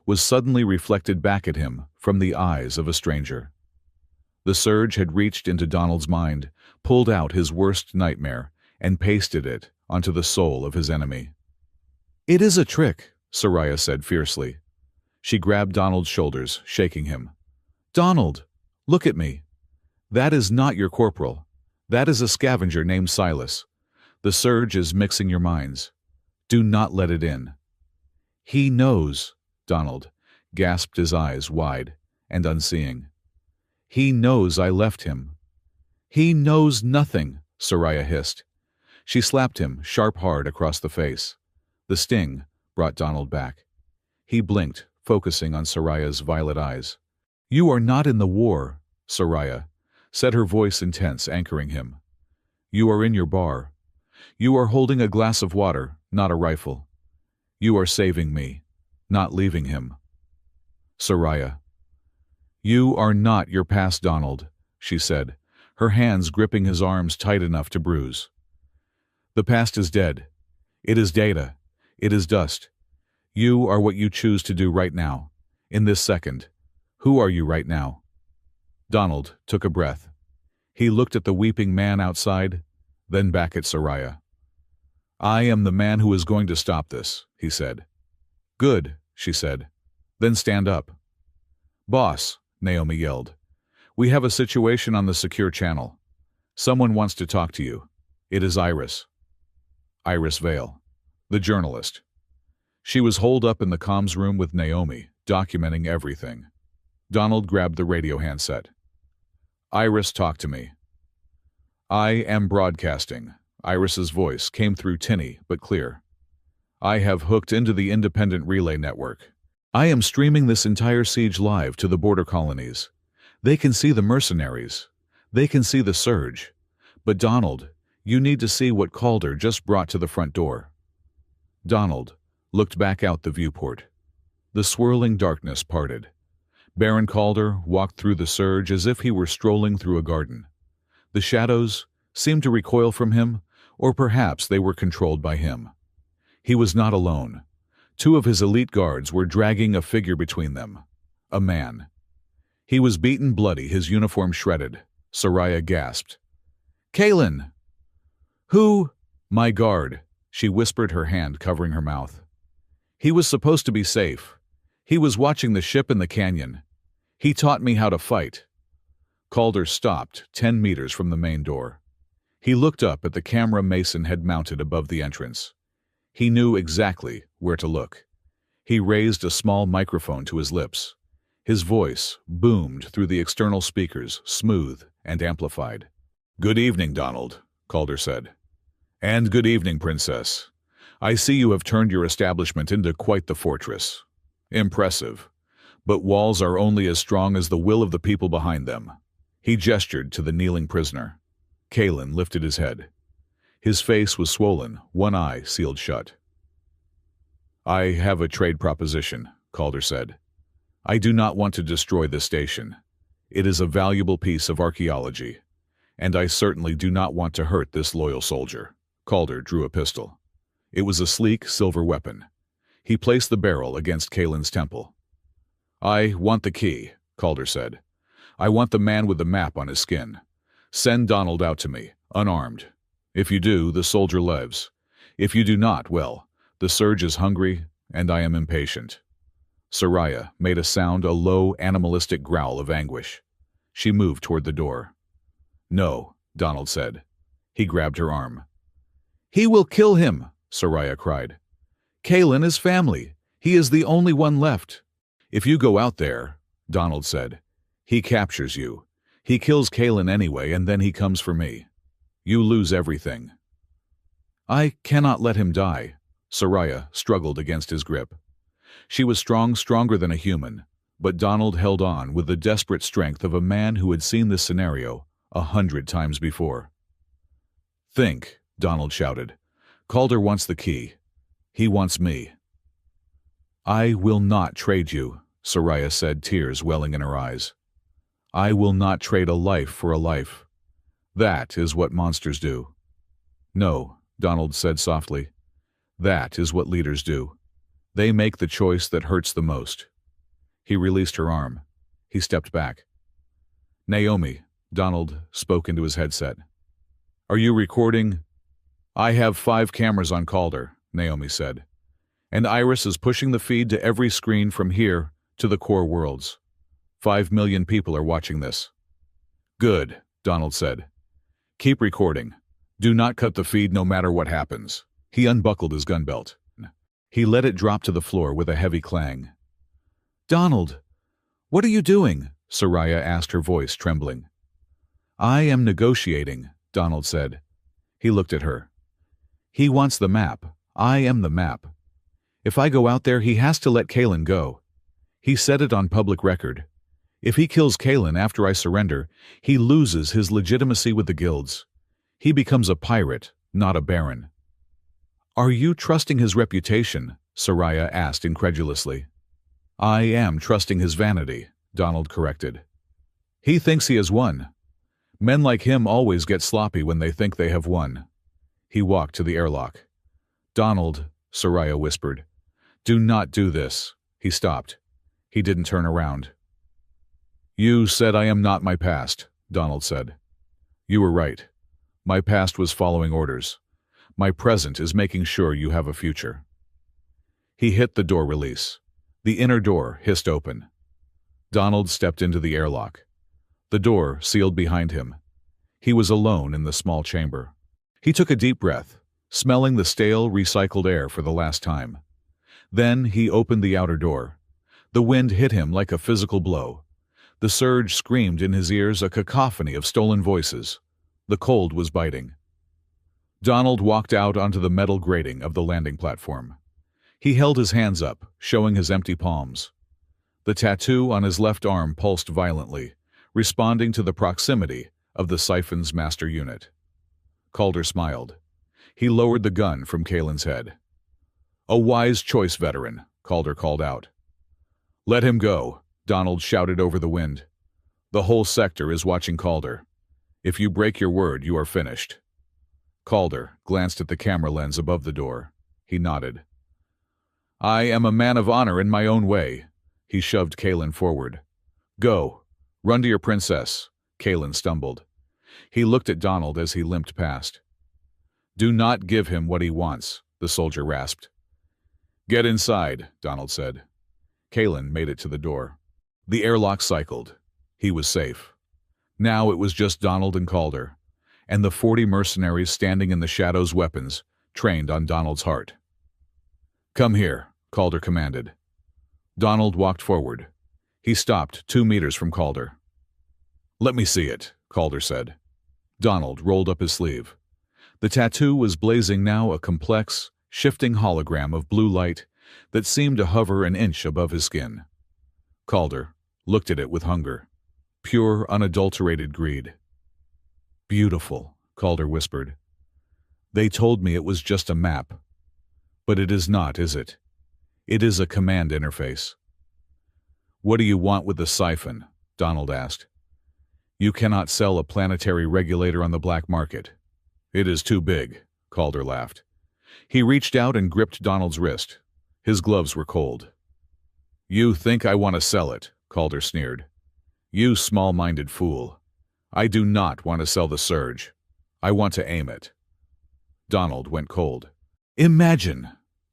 was suddenly reflected back at him from the eyes of a stranger. The surge had reached into Donald's mind, pulled out his worst nightmare, and pasted it onto the soul of his enemy. It is a trick, Soraya said fiercely. She grabbed Donald's shoulders, shaking him. Donald, look at me. That is not your corporal. That is a scavenger named Silas. The surge is mixing your minds. Do not let it in. He knows, Donald gasped, his eyes wide and unseeing. He knows I left him. He knows nothing, Soraya hissed. She slapped him sharp hard across the face. The sting brought Donald back. He blinked, focusing on Soraya's violet eyes. You are not in the war, Soraya said, her voice intense, anchoring him. You are in your bar. You are holding a glass of water, not a rifle. You are saving me, not leaving him. Soraya. You are not your past, Donald, she said, her hands gripping his arms tight enough to bruise. The past is dead. It is data. It is dust. You are what you choose to do right now, in this second. Who are you right now? Donald took a breath. He looked at the weeping man outside, then back at Soraya. I am the man who is going to stop this, he said. Good, she said. Then stand up. Boss, Naomi yelled. We have a situation on the secure channel. Someone wants to talk to you. It is Iris. Iris Vale, the journalist. She was holed up in the comms room with Naomi, documenting everything. Donald grabbed the radio handset. Iris, talk to me. I am broadcasting. Iris's voice came through tinny but clear. I have hooked into the independent relay network. I am streaming this entire siege live to the border colonies. They can see the mercenaries. They can see the surge. But Donald, you need to see what Calder just brought to the front door." Donald looked back out the viewport. The swirling darkness parted. Baron Calder walked through the surge as if he were strolling through a garden. The shadows seemed to recoil from him, or perhaps they were controlled by him. He was not alone. Two of his elite guards were dragging a figure between them. A man. He was beaten bloody, his uniform shredded. Soraya gasped. "Kalen!" "Who?" "My guard," she whispered, her hand covering her mouth. "He was supposed to be safe. He was watching the ship in the canyon. He taught me how to fight." Calder stopped 10 meters from the main door. He looked up at the camera Mason had mounted above the entrance. He knew exactly where to look. He raised a small microphone to his lips. His voice boomed through the external speakers, smooth and amplified. "Good evening, Donald," Calder said. "And good evening, Princess. I see you have turned your establishment into quite the fortress. Impressive. But walls are only as strong as the will of the people behind them." He gestured to the kneeling prisoner. Kalen lifted his head. His face was swollen, one eye sealed shut. "I have a trade proposition," Calder said. "I do not want to destroy this station. It is a valuable piece of archaeology, and I certainly do not want to hurt this loyal soldier." Calder drew a pistol. It was a sleek silver weapon. He placed the barrel against Kalen's temple. "I want the key," Calder said. "I want the man with the map on his skin. Send Donald out to me, unarmed. If you do, the soldier lives. If you do not, well, the surge is hungry, and I am impatient." Soraya made a sound, a low, animalistic growl of anguish. She moved toward the door. "No," Donald said. He grabbed her arm. "He will kill him," Soraya cried. "Kalen is family. He is the only one left." "If you go out there," Donald said, "he captures you. He kills Kalen anyway, and then he comes for me. You lose everything." "I cannot let him die." Soraya struggled against his grip. She was strong, stronger than a human, but Donald held on with the desperate strength of a man who had seen this scenario 100 times before. "Think," Donald shouted. "Calder wants the key. He wants me." "I will not trade you," Soraya said, tears welling in her eyes. "I will not trade a life for a life. That is what monsters do." "No," Donald said softly. "That is what leaders do. They make the choice that hurts the most." He released her arm. He stepped back. "Naomi," Donald spoke into his headset. "Are you recording?" "I have 5 cameras on Calder," Naomi said. "And Iris is pushing the feed to every screen from here to the core worlds. 5 million people are watching this." "Good," Donald said. "Keep recording. Do not cut the feed no matter what happens." He unbuckled his gun belt. He let it drop to the floor with a heavy clang. "Donald, what are you doing?" Soraya asked, her voice trembling. "I am negotiating," Donald said. He looked at her. "He wants the map. I am the map. If I go out there, he has to let Kalen go. He said it on public record. If he kills Kalen after I surrender, he loses his legitimacy with the guilds. He becomes a pirate, not a baron." "Are you trusting his reputation?" Soraya asked incredulously. "I am trusting his vanity," Donald corrected. "He thinks he has won. Men like him always get sloppy when they think they have won." He walked to the airlock. "Donald," Soraya whispered, "do not do this." He stopped. He didn't turn around. "You said I am not my past," Donald said. "You were right. My past was following orders. My present is making sure you have a future." He hit the door release. The inner door hissed open. Donald stepped into the airlock. The door sealed behind him. He was alone in the small chamber. He took a deep breath, smelling the stale, recycled air for the last time. Then he opened the outer door. The wind hit him like a physical blow. The surge screamed in his ears, a cacophony of stolen voices. The cold was biting. Donald walked out onto the metal grating of the landing platform. He held his hands up, showing his empty palms. The tattoo on his left arm pulsed violently, responding to the proximity of the siphon's master unit. Calder smiled. He lowered the gun from Kalen's head. "A wise choice, veteran," Calder called out. "Let him go," Donald shouted over the wind. "The whole sector is watching Calder. If you break your word, you are finished." Calder glanced at the camera lens above the door. He nodded. "I am a man of honor in my own way." He shoved Kalen forward. "Go. Run to your princess." Kalen stumbled. He looked at Donald as he limped past. "Do not give him what he wants," the soldier rasped. "Get inside," Donald said. Kalen made it to the door. The airlock cycled. He was safe. Now it was just Donald and Calder, and the 40 mercenaries standing in the shadows, weapons trained on Donald's heart. "Come here," Calder commanded. Donald walked forward. He stopped 2 meters from Calder. "Let me see it," Calder said. Donald rolled up his sleeve. The tattoo was blazing now, a complex, shifting hologram of blue light that seemed to hover an inch above his skin. Calder looked at it with hunger. Pure, unadulterated greed. "Beautiful," Calder whispered. "They told me it was just a map. But it is not, is it? It is a command interface." "What do you want with the siphon?" Donald asked. "You cannot sell a planetary regulator on the black market." "It is too big," Calder laughed. He reached out and gripped Donald's wrist. His gloves were cold. "You think I want to sell it," Calder sneered. "You small-minded fool. I do not want to sell the surge. I want to aim it." Donald went cold. "Imagine,"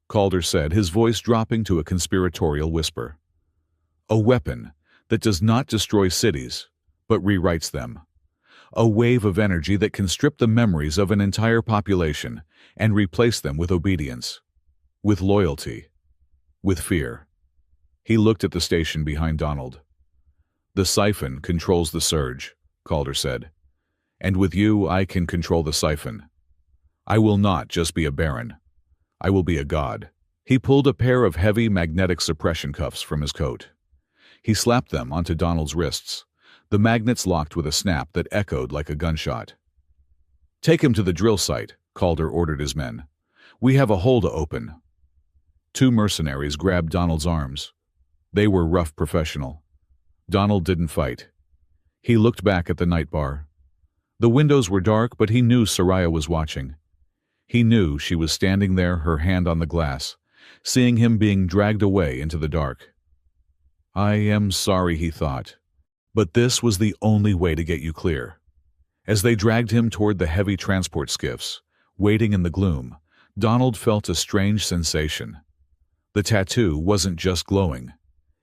Calder said, his voice dropping to a conspiratorial whisper. "A weapon that does not destroy cities, but rewrites them. A wave of energy that can strip the memories of an entire population and replace them with obedience, with loyalty, with fear." He looked at the station behind Donald. "The siphon controls the surge," Calder said. "And with you, I can control the siphon. I will not just be a baron. I will be a god." He pulled a pair of heavy magnetic suppression cuffs from his coat. He slapped them onto Donald's wrists. The magnets locked with a snap that echoed like a gunshot. "Take him to the drill site," Calder ordered his men. "We have a hole to open." 2 mercenaries grabbed Donald's arms. They were rough professional. Donald didn't fight. He looked back at the night bar. The windows were dark, but he knew Soraya was watching. He knew she was standing there, her hand on the glass, seeing him being dragged away into the dark. "I am sorry," he thought, "but this was the only way to get you clear." As they dragged him toward the heavy transport skiffs, waiting in the gloom, Donald felt a strange sensation. The tattoo wasn't just glowing.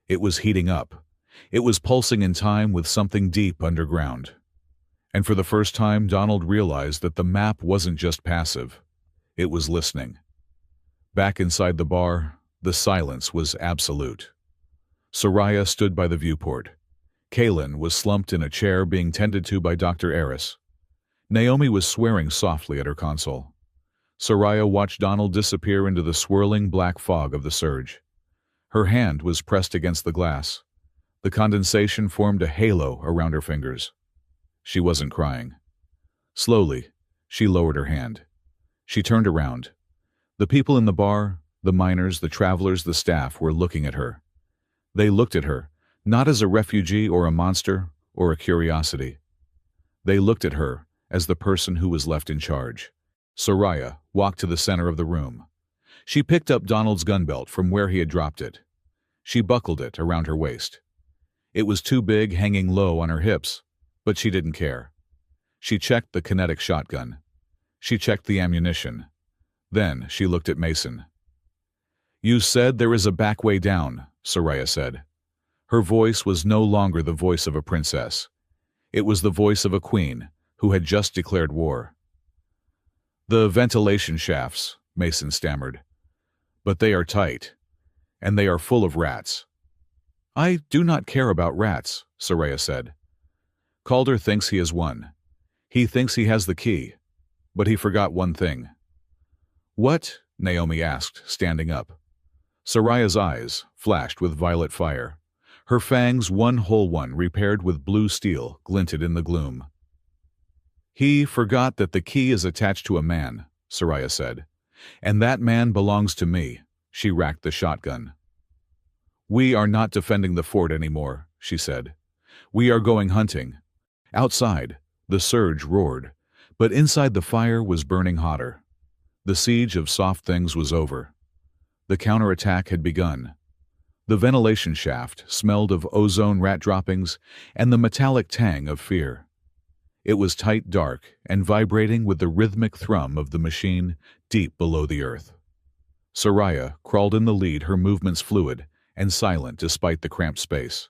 It was heating up. It was pulsing in time with something deep underground. And for the first time, Donald realized that the map wasn't just passive. It was listening. Back inside the bar, the silence was absolute. Soraya stood by the viewport. Kalen was slumped in a chair being tended to by Dr. Eris. Naomi was swearing softly at her console. Soraya watched Donald disappear into the swirling black fog of the surge. Her hand was pressed against the glass. The condensation formed a halo around her fingers. She wasn't crying. Slowly, she lowered her hand. She turned around. The people in the bar, the miners, the travelers, the staff were looking at her. They looked at her, not as a refugee or a monster or a curiosity. They looked at her as the person who was left in charge. Soraya walked to the center of the room. She picked up Donald's gun belt from where he had dropped it. She buckled it around her waist. It was too big, hanging low on her hips, but she didn't care. She checked the kinetic shotgun. She checked the ammunition. Then she looked at Mason. "You said there is a back way down," Soraya said. Her voice was no longer the voice of a princess. It was the voice of a queen who had just declared war. "The ventilation shafts," Mason stammered. "But they are tight, and they are full of rats." "I do not care about rats," Soraya said. "Calder thinks he has won. He thinks he has the key, but he forgot one thing." "What?" Naomi asked, standing up. Soraya's eyes flashed with violet fire. Her fangs, one whole one repaired with blue steel, glinted in the gloom. "He forgot that the key is attached to a man," Soraya said. "And that man belongs to me." She racked the shotgun. "We are not defending the fort anymore," she said. "We are going hunting." Outside, the surge roared, but inside the fire was burning hotter. The siege of soft things was over. The counterattack had begun. The ventilation shaft smelled of ozone rat droppings and the metallic tang of fear. It was tight, dark, and vibrating with the rhythmic thrum of the machine deep below the earth. Soraya crawled in the lead, her movements fluid and silent despite the cramped space.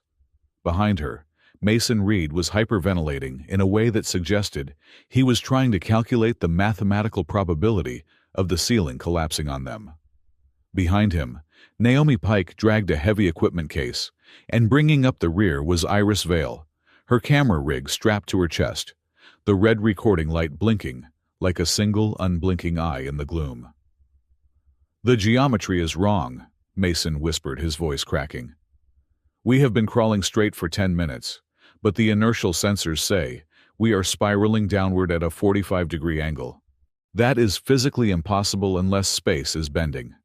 Behind her, Mason Reed was hyperventilating in a way that suggested he was trying to calculate the mathematical probability of the ceiling collapsing on them. Behind him, Naomi Pike dragged a heavy equipment case, and bringing up the rear was Iris Vale, her camera rig strapped to her chest, the red recording light blinking like a single unblinking eye in the gloom. "The geometry is wrong," Mason whispered, his voice cracking. "We have been crawling straight for 10 minutes, but the inertial sensors say we are spiraling downward at a 45-degree angle. That is physically impossible unless space is bending."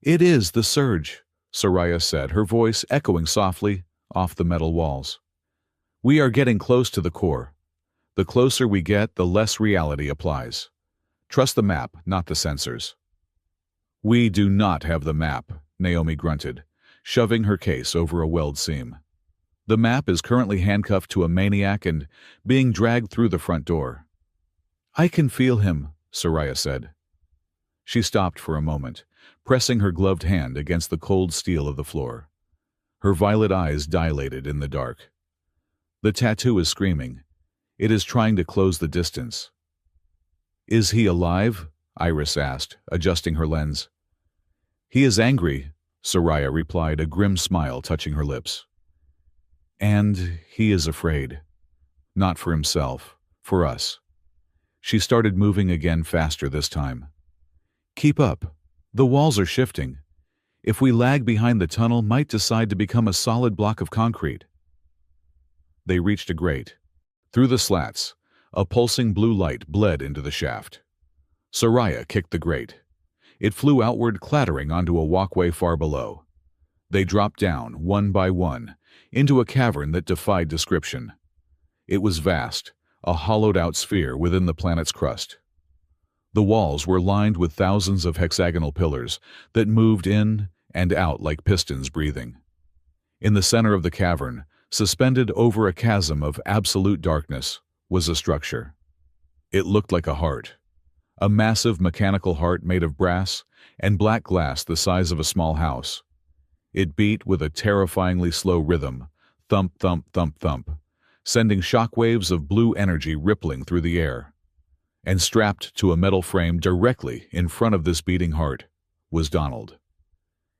"It is the surge," Soraya said, her voice echoing softly off the metal walls. "We are getting close to the core. The closer we get, the less reality applies. Trust the map, not the sensors." "We do not have the map," Naomi grunted, shoving her case over a weld seam. "The map is currently handcuffed to a maniac and being dragged through the front door." "I can feel him," Soraya said. She stopped for a moment, pressing her gloved hand against the cold steel of the floor. Her violet eyes dilated in the dark. "The tattoo is screaming. It is trying to close the distance." "Is he alive?" Iris asked, adjusting her lens. "He is angry," Soraya replied, a grim smile touching her lips. "And he is afraid. Not for himself, for us." She started moving again, faster this time. "Keep up. The walls are shifting. If we lag behind, the tunnel might decide to become a solid block of concrete." They reached a grate. Through the slats, a pulsing blue light bled into the shaft. Soraya kicked the grate. It flew outward, clattering onto a walkway far below. They dropped down, one by one, into a cavern that defied description. It was vast, a hollowed-out sphere within the planet's crust. The walls were lined with thousands of hexagonal pillars that moved in and out like pistons breathing. In the center of the cavern, suspended over a chasm of absolute darkness, was a structure. It looked like a heart. A massive mechanical heart made of brass and black glass the size of a small house. It beat with a terrifyingly slow rhythm, thump, thump, thump, thump, sending shockwaves of blue energy rippling through the air. And strapped to a metal frame directly in front of this beating heart was Donald.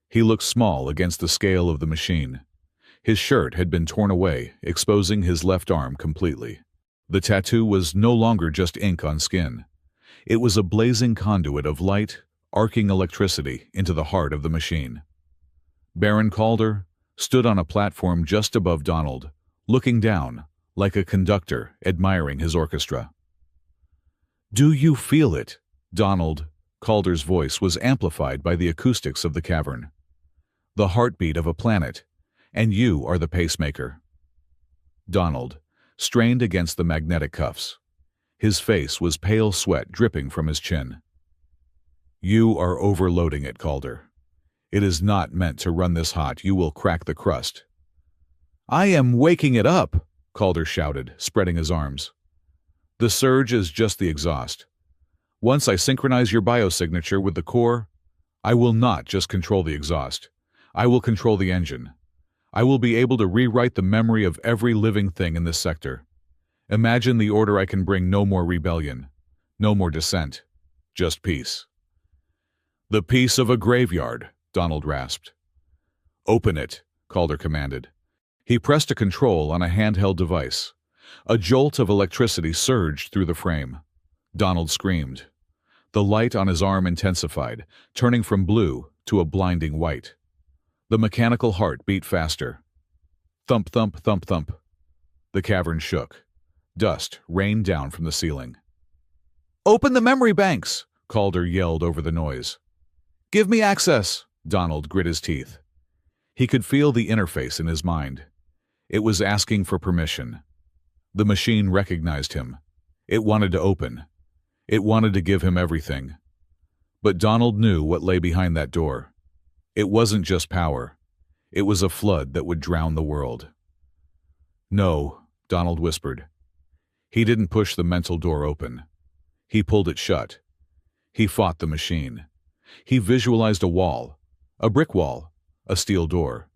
He looked small against the scale of the machine. His shirt had been torn away, exposing his left arm completely. The tattoo was no longer just ink on skin. It was a blazing conduit of light, arcing electricity into the heart of the machine. Baron Calder stood on a platform just above Donald, looking down, like a conductor admiring his orchestra. "Do you feel it?" Donald. Calder's voice was amplified by the acoustics of the cavern. "The heartbeat of a planet, and you are the pacemaker." Donald strained against the magnetic cuffs. His face was pale sweat dripping from his chin. "You are overloading it, Calder. It is not meant to run this hot. You will crack the crust." "I am waking it up," Calder shouted, spreading his arms. "The surge is just the exhaust. Once I synchronize your biosignature with the core, I will not just control the exhaust. I will control the engine. I will be able to rewrite the memory of every living thing in this sector. Imagine the order I can bring: no more rebellion, no more dissent, just peace." "The peace of a graveyard," Donald rasped. "Open it," Calder commanded. He pressed a control on a handheld device. A jolt of electricity surged through the frame. Donald screamed. The light on his arm intensified, turning from blue to a blinding white. The mechanical heart beat faster. Thump, thump, thump, thump. The cavern shook. Dust rained down from the ceiling. "Open the memory banks!" Calder yelled over the noise. "Give me access!" Donald grit his teeth. He could feel the interface in his mind. It was asking for permission. The machine recognized him. It wanted to open. It wanted to give him everything. But Donald knew what lay behind that door. It wasn't just power. It was a flood that would drown the world. "No," Donald whispered. He didn't push the mental door open. He pulled it shut. He fought the machine. He visualized a wall, a brick wall, a steel door.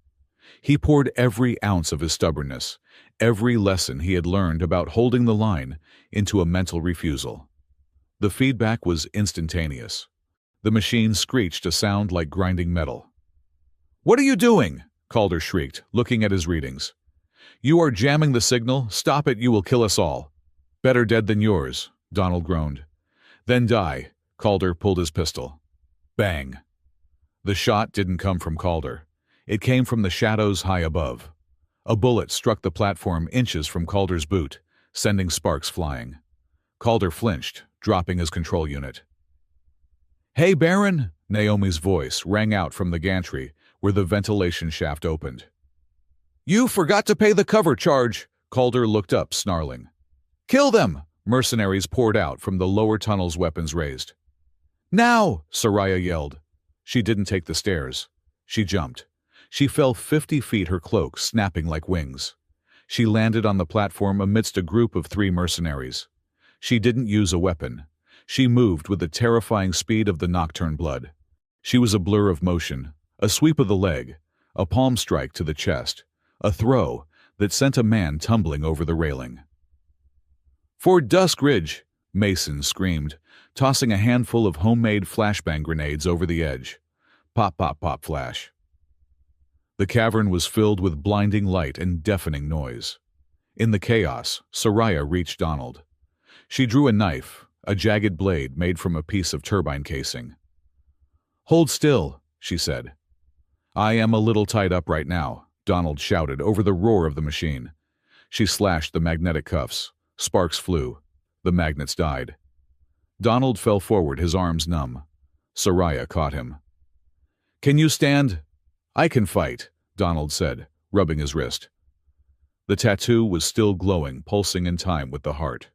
He poured every ounce of his stubbornness, every lesson he had learned about holding the line, into a mental refusal. The feedback was instantaneous. The machine screeched a sound like grinding metal. "What are you doing?" Calder shrieked, looking at his readings. "You are jamming the signal. Stop it, you will kill us all." "Better dead than yours," Donald groaned. "Then die." Calder pulled his pistol. Bang. The shot didn't come from Calder. It came from the shadows high above. A bullet struck the platform inches from Calder's boot, sending sparks flying. Calder flinched, dropping his control unit. "Hey, Baron!" Naomi's voice rang out from the gantry, where the ventilation shaft opened. "You forgot to pay the cover charge!" Calder looked up, snarling. "Kill them!" Mercenaries poured out from the lower tunnels, weapons raised. "Now!" Soraya yelled. She didn't take the stairs. She jumped. She fell 50 feet, her cloak snapping like wings. She landed on the platform amidst a group of 3 mercenaries. She didn't use a weapon. She moved with the terrifying speed of the nocturne blood. She was a blur of motion, a sweep of the leg, a palm strike to the chest, a throw that sent a man tumbling over the railing. "For Dusk Ridge!" Mason screamed, tossing a handful of homemade flashbang grenades over the edge. Pop, pop, pop, flash. The cavern was filled with blinding light and deafening noise. In the chaos, Soraya reached Donald. She drew a knife, a jagged blade made from a piece of turbine casing. "Hold still," she said. "I am a little tied up right now," Donald shouted over the roar of the machine. She slashed the magnetic cuffs. Sparks flew. The magnets died. Donald fell forward, his arms numb. Soraya caught him. "Can you stand?" "I can fight," Donald said, rubbing his wrist. The tattoo was still glowing, pulsing in time with the heart.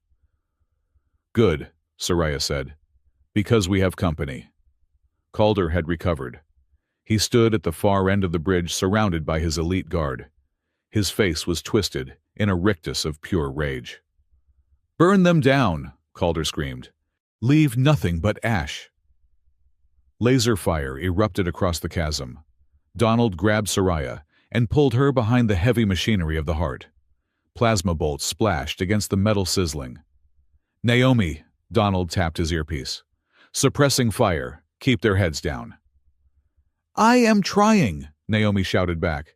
"Good," Soraya said, "because we have company." Calder had recovered. He stood at the far end of the bridge, surrounded by his elite guard. His face was twisted in a rictus of pure rage. "Burn them down!" Calder screamed. "Leave nothing but ash!" Laser fire erupted across the chasm. Donald grabbed Soraya and pulled her behind the heavy machinery of the heart. Plasma bolts splashed against the metal, sizzling. "Naomi," Donald tapped his earpiece. "Suppressing fire. Keep their heads down." "I am trying," Naomi shouted back.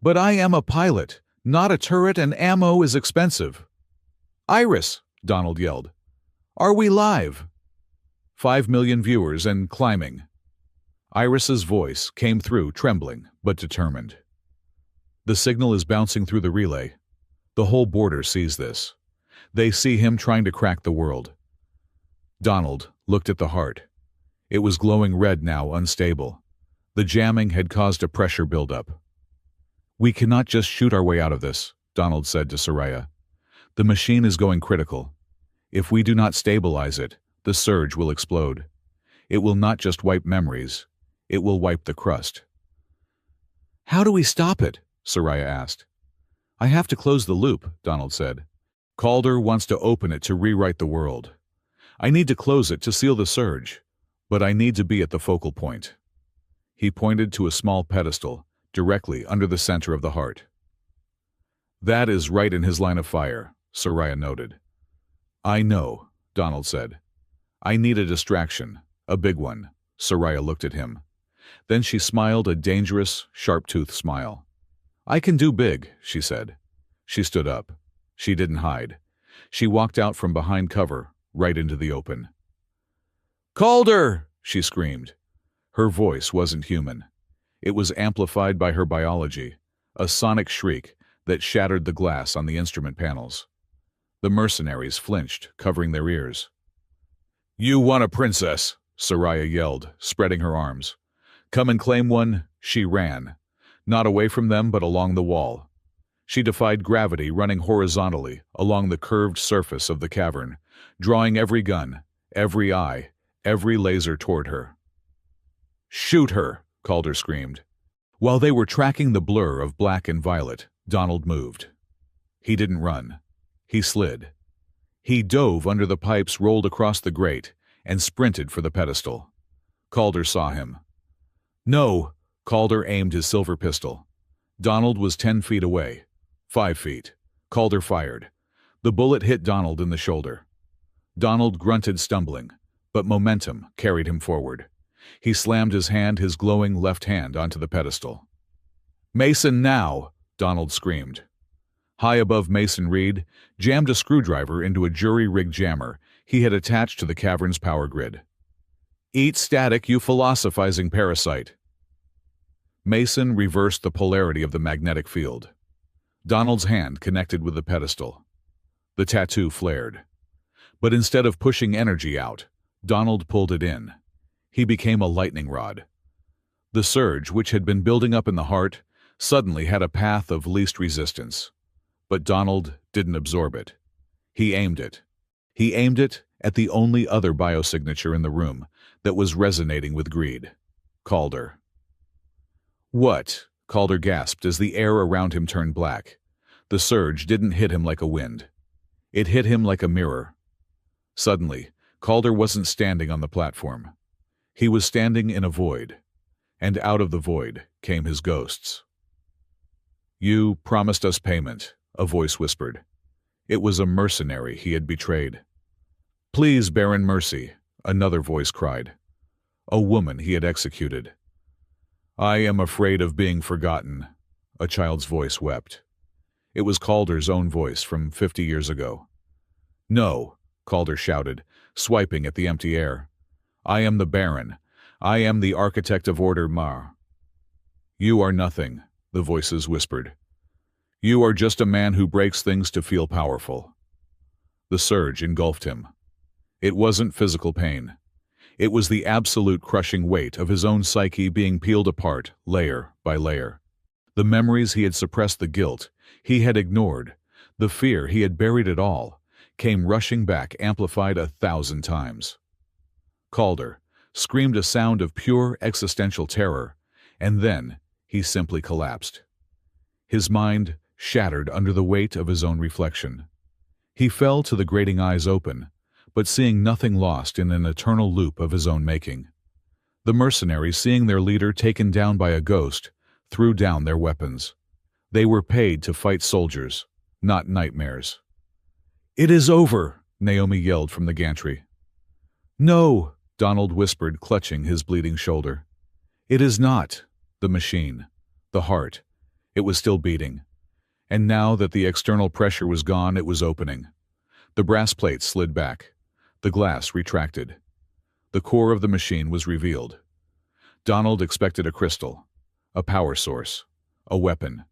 "But I am a pilot, not a turret, and ammo is expensive." "Iris," Donald yelled. "Are we live?" 5 million viewers and climbing. Iris's voice came through, trembling but determined. "The signal is bouncing through the relay. The whole border sees this. They see him trying to crack the world." Donald looked at the heart. It was glowing red now, unstable. The jamming had caused a pressure buildup. "We cannot just shoot our way out of this," Donald said to Soraya. "The machine is going critical. If we do not stabilize it, the surge will explode. It will not just wipe memories. It will wipe the crust." "How do we stop it?" Soraya asked. "I have to close the loop," Donald said. "Calder wants to open it to rewrite the world. I need to close it to seal the surge, but I need to be at the focal point." He pointed to a small pedestal directly under the center of the heart. "That is right in his line of fire," Soraya noted. "I know," Donald said. "I need a distraction, a big one." Soraya looked at him. Then she smiled a dangerous, sharp-toothed smile. "I can do big," she said. She stood up. She didn't hide. She walked out from behind cover, right into the open. "Calder!" she screamed. Her voice wasn't human. It was amplified by her biology, a sonic shriek that shattered the glass on the instrument panels. The mercenaries flinched, covering their ears. "You want a princess," Soraya yelled, spreading her arms. "Come and claim one." She ran, not away from them but along the wall. She defied gravity, running horizontally along the curved surface of the cavern, drawing every gun, every eye, every laser toward her. "Shoot her!" Calder screamed. While they were tracking the blur of black and violet, Donald moved. He didn't run. He slid. He dove under the pipes, rolled across the grate, and sprinted for the pedestal. Calder saw him. "No!" Calder aimed his silver pistol. Donald was 10 feet away. 5 feet. Calder fired. The bullet hit Donald in the shoulder. Donald grunted, stumbling, but momentum carried him forward. He slammed his glowing left hand onto the pedestal. "Mason, now!" Donald screamed. High above Mason, Reed jammed a screwdriver into a jury-rigged jammer he had attached to the cavern's power grid. "Eat static, you philosophizing parasite!" Mason reversed the polarity of the magnetic field. Donald's hand connected with the pedestal. The tattoo flared. But instead of pushing energy out, Donald pulled it in. He became a lightning rod. The surge, which had been building up in the heart, suddenly had a path of least resistance. But Donald didn't absorb it. He aimed it. He aimed it at the only other biosignature in the room that was resonating with greed. Calder. "What?" Calder gasped as the air around him turned black. The surge didn't hit him like a wind. It hit him like a mirror. Suddenly, Calder wasn't standing on the platform. He was standing in a void, and out of the void came his ghosts. "You promised us payment," a voice whispered. It was a mercenary he had betrayed. "Please, Baron, mercy," another voice cried. A woman he had executed. "I am afraid of being forgotten," a child's voice wept. It was Calder's own voice from 50 years ago. "No," Calder shouted, swiping at the empty air. "I am the Baron. I am the architect of Order Mar." "You are nothing," the voices whispered. "You are just a man who breaks things to feel powerful." The surge engulfed him. It wasn't physical pain. It was the absolute crushing weight of his own psyche being peeled apart, layer by layer. The memories he had suppressed, the guilt he had ignored, the fear he had buried it all, came rushing back, amplified 1,000 times. Calder screamed a sound of pure existential terror, and then he simply collapsed. His mind shattered under the weight of his own reflection. He fell to the grating, eyes open, but seeing nothing, lost in an eternal loop of his own making. The mercenaries, seeing their leader taken down by a ghost, threw down their weapons. They were paid to fight soldiers, not nightmares. "It is over," Naomi yelled from the gantry. "No," Donald whispered, clutching his bleeding shoulder. "It is not." The machine, the heart, it was still beating. And now that the external pressure was gone, it was opening. The brass plates slid back. The glass retracted. The core of the machine was revealed. Donald expected a crystal, a power source, a weapon.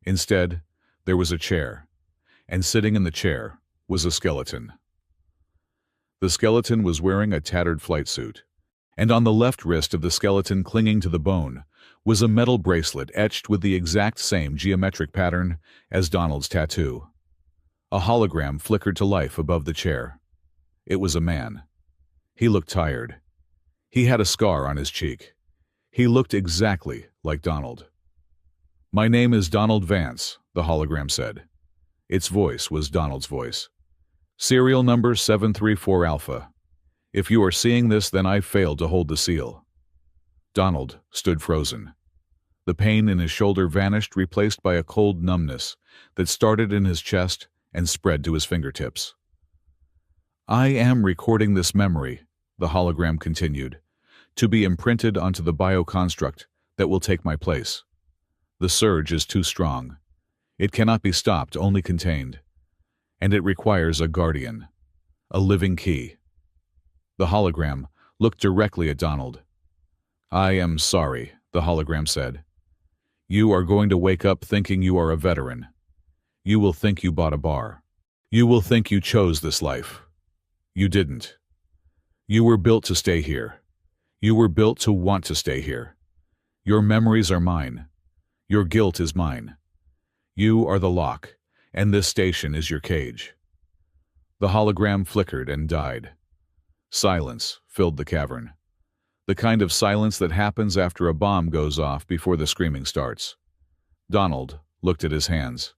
Instead, there was a chair, and sitting in the chair was a skeleton. The skeleton was wearing a tattered flight suit, and on the left wrist of the skeleton, clinging to the bone, was a metal bracelet etched with the exact same geometric pattern as Donald's tattoo. A hologram flickered to life above the chair. It was a man. He looked tired. He had a scar on his cheek. He looked exactly like Donald. "My name is Donald Vance," the hologram said. Its voice was Donald's voice. "Serial number 734 Alpha. If you are seeing this, then I failed to hold the seal." Donald stood frozen. The pain in his shoulder vanished, replaced by a cold numbness that started in his chest and spread to his fingertips. "I am recording this memory," the hologram continued, "to be imprinted onto the bioconstruct that will take my place. The surge is too strong. It cannot be stopped, only contained. And it requires a guardian, a living key." The hologram looked directly at Donald. I am sorry, the hologram said. You are going to wake up thinking you are a veteran. You will think you bought a bar. You will think you chose this life. You didn't. You were built to stay here. You were built to want to stay here. Your memories are mine. Your guilt is mine. You are the lock, and this station is your cage. The hologram flickered and died. Silence filled the cavern. The kind of silence that happens after a bomb goes off before the screaming starts. Donald looked at his hands.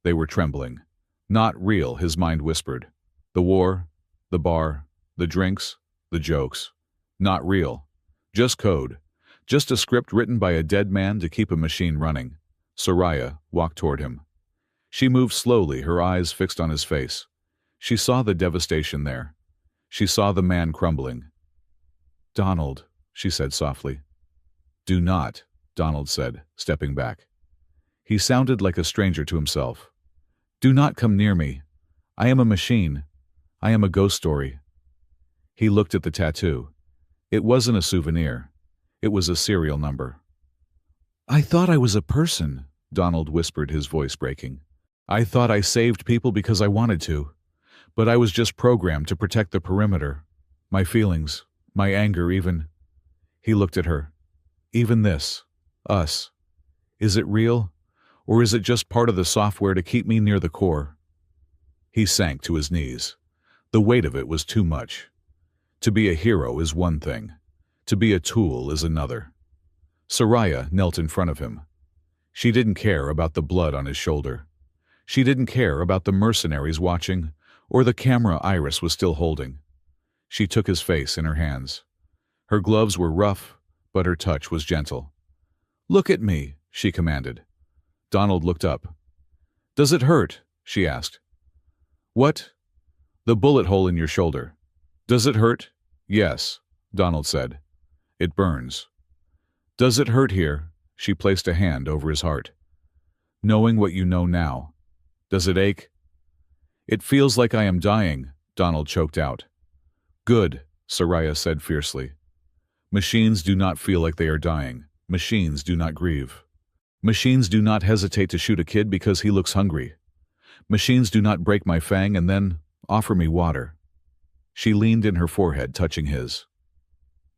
They were trembling. Not real, his mind whispered. The war, the bar, the drinks, the jokes. Not real. Just code. Just a script written by a dead man to keep a machine running. Soraya walked toward him. She moved slowly, her eyes fixed on his face. She saw the devastation there. She saw the man crumbling. Donald, she said softly. Do not, Donald said, stepping back. He sounded like a stranger to himself. Do not come near me. I am a machine. I am a ghost story. He looked at the tattoo. It wasn't a souvenir. It was a serial number. I thought I was a person, Donald whispered, his voice breaking. I thought I saved people because I wanted to. But I was just programmed to protect the perimeter. My feelings, my anger even. He looked at her. Even this. Us. Is it real? Or is it just part of the software to keep me near the core? He sank to his knees. The weight of it was too much. To be a hero is one thing. To be a tool is another. Soraya knelt in front of him. She didn't care about the blood on his shoulder. She didn't care about the mercenaries watching, or the camera Iris was still holding. She took his face in her hands. Her gloves were rough, but her touch was gentle. Look at me, she commanded. Donald looked up. Does it hurt? She asked. What? The bullet hole in your shoulder. Does it hurt? Yes, Donald said. It burns. Does it hurt here? She placed a hand over his heart. Knowing what you know now. Does it ache? It feels like I am dying, Donald choked out. Good, Soraya said fiercely. Machines do not feel like they are dying. Machines do not grieve. Machines do not hesitate to shoot a kid because he looks hungry. Machines do not break my fang and then offer me water. She leaned in her forehead, touching his.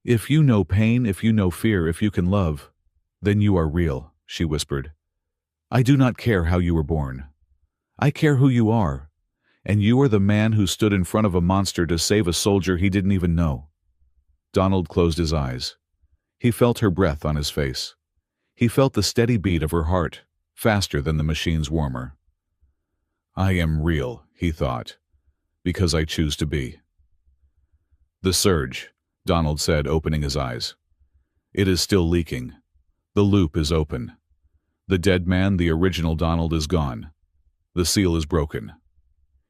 If you know pain, if you know fear, if you can love, then you are real, she whispered. I do not care how you were born. I care who you are, and you are the man who stood in front of a monster to save a soldier he didn't even know. Donald closed his eyes. He felt her breath on his face. He felt the steady beat of her heart, faster than the machine's warmer. I am real, he thought, because I choose to be. The surge, Donald said, opening his eyes. It is still leaking. The loop is open. The dead man, the original Donald, is gone. The seal is broken.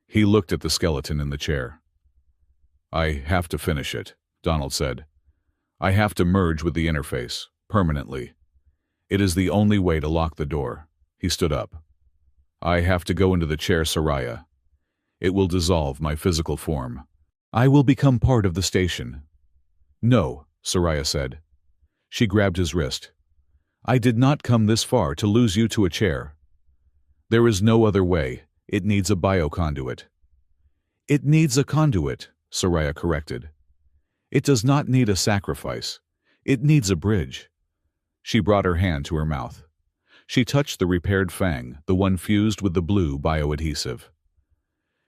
He looked at the skeleton in the chair. I have to finish it, Donald said. I have to merge with the interface, permanently. It is the only way to lock the door. He stood up. I have to go into the chair, Soraya. It will dissolve my physical form. I will become part of the station. No, Soraya said. She grabbed his wrist. I did not come this far to lose you to a chair. There is no other way. It needs a bioconduit. It needs a conduit, Soraya corrected. It does not need a sacrifice. It needs a bridge. She brought her hand to her mouth. She touched the repaired fang, the one fused with the blue bioadhesive.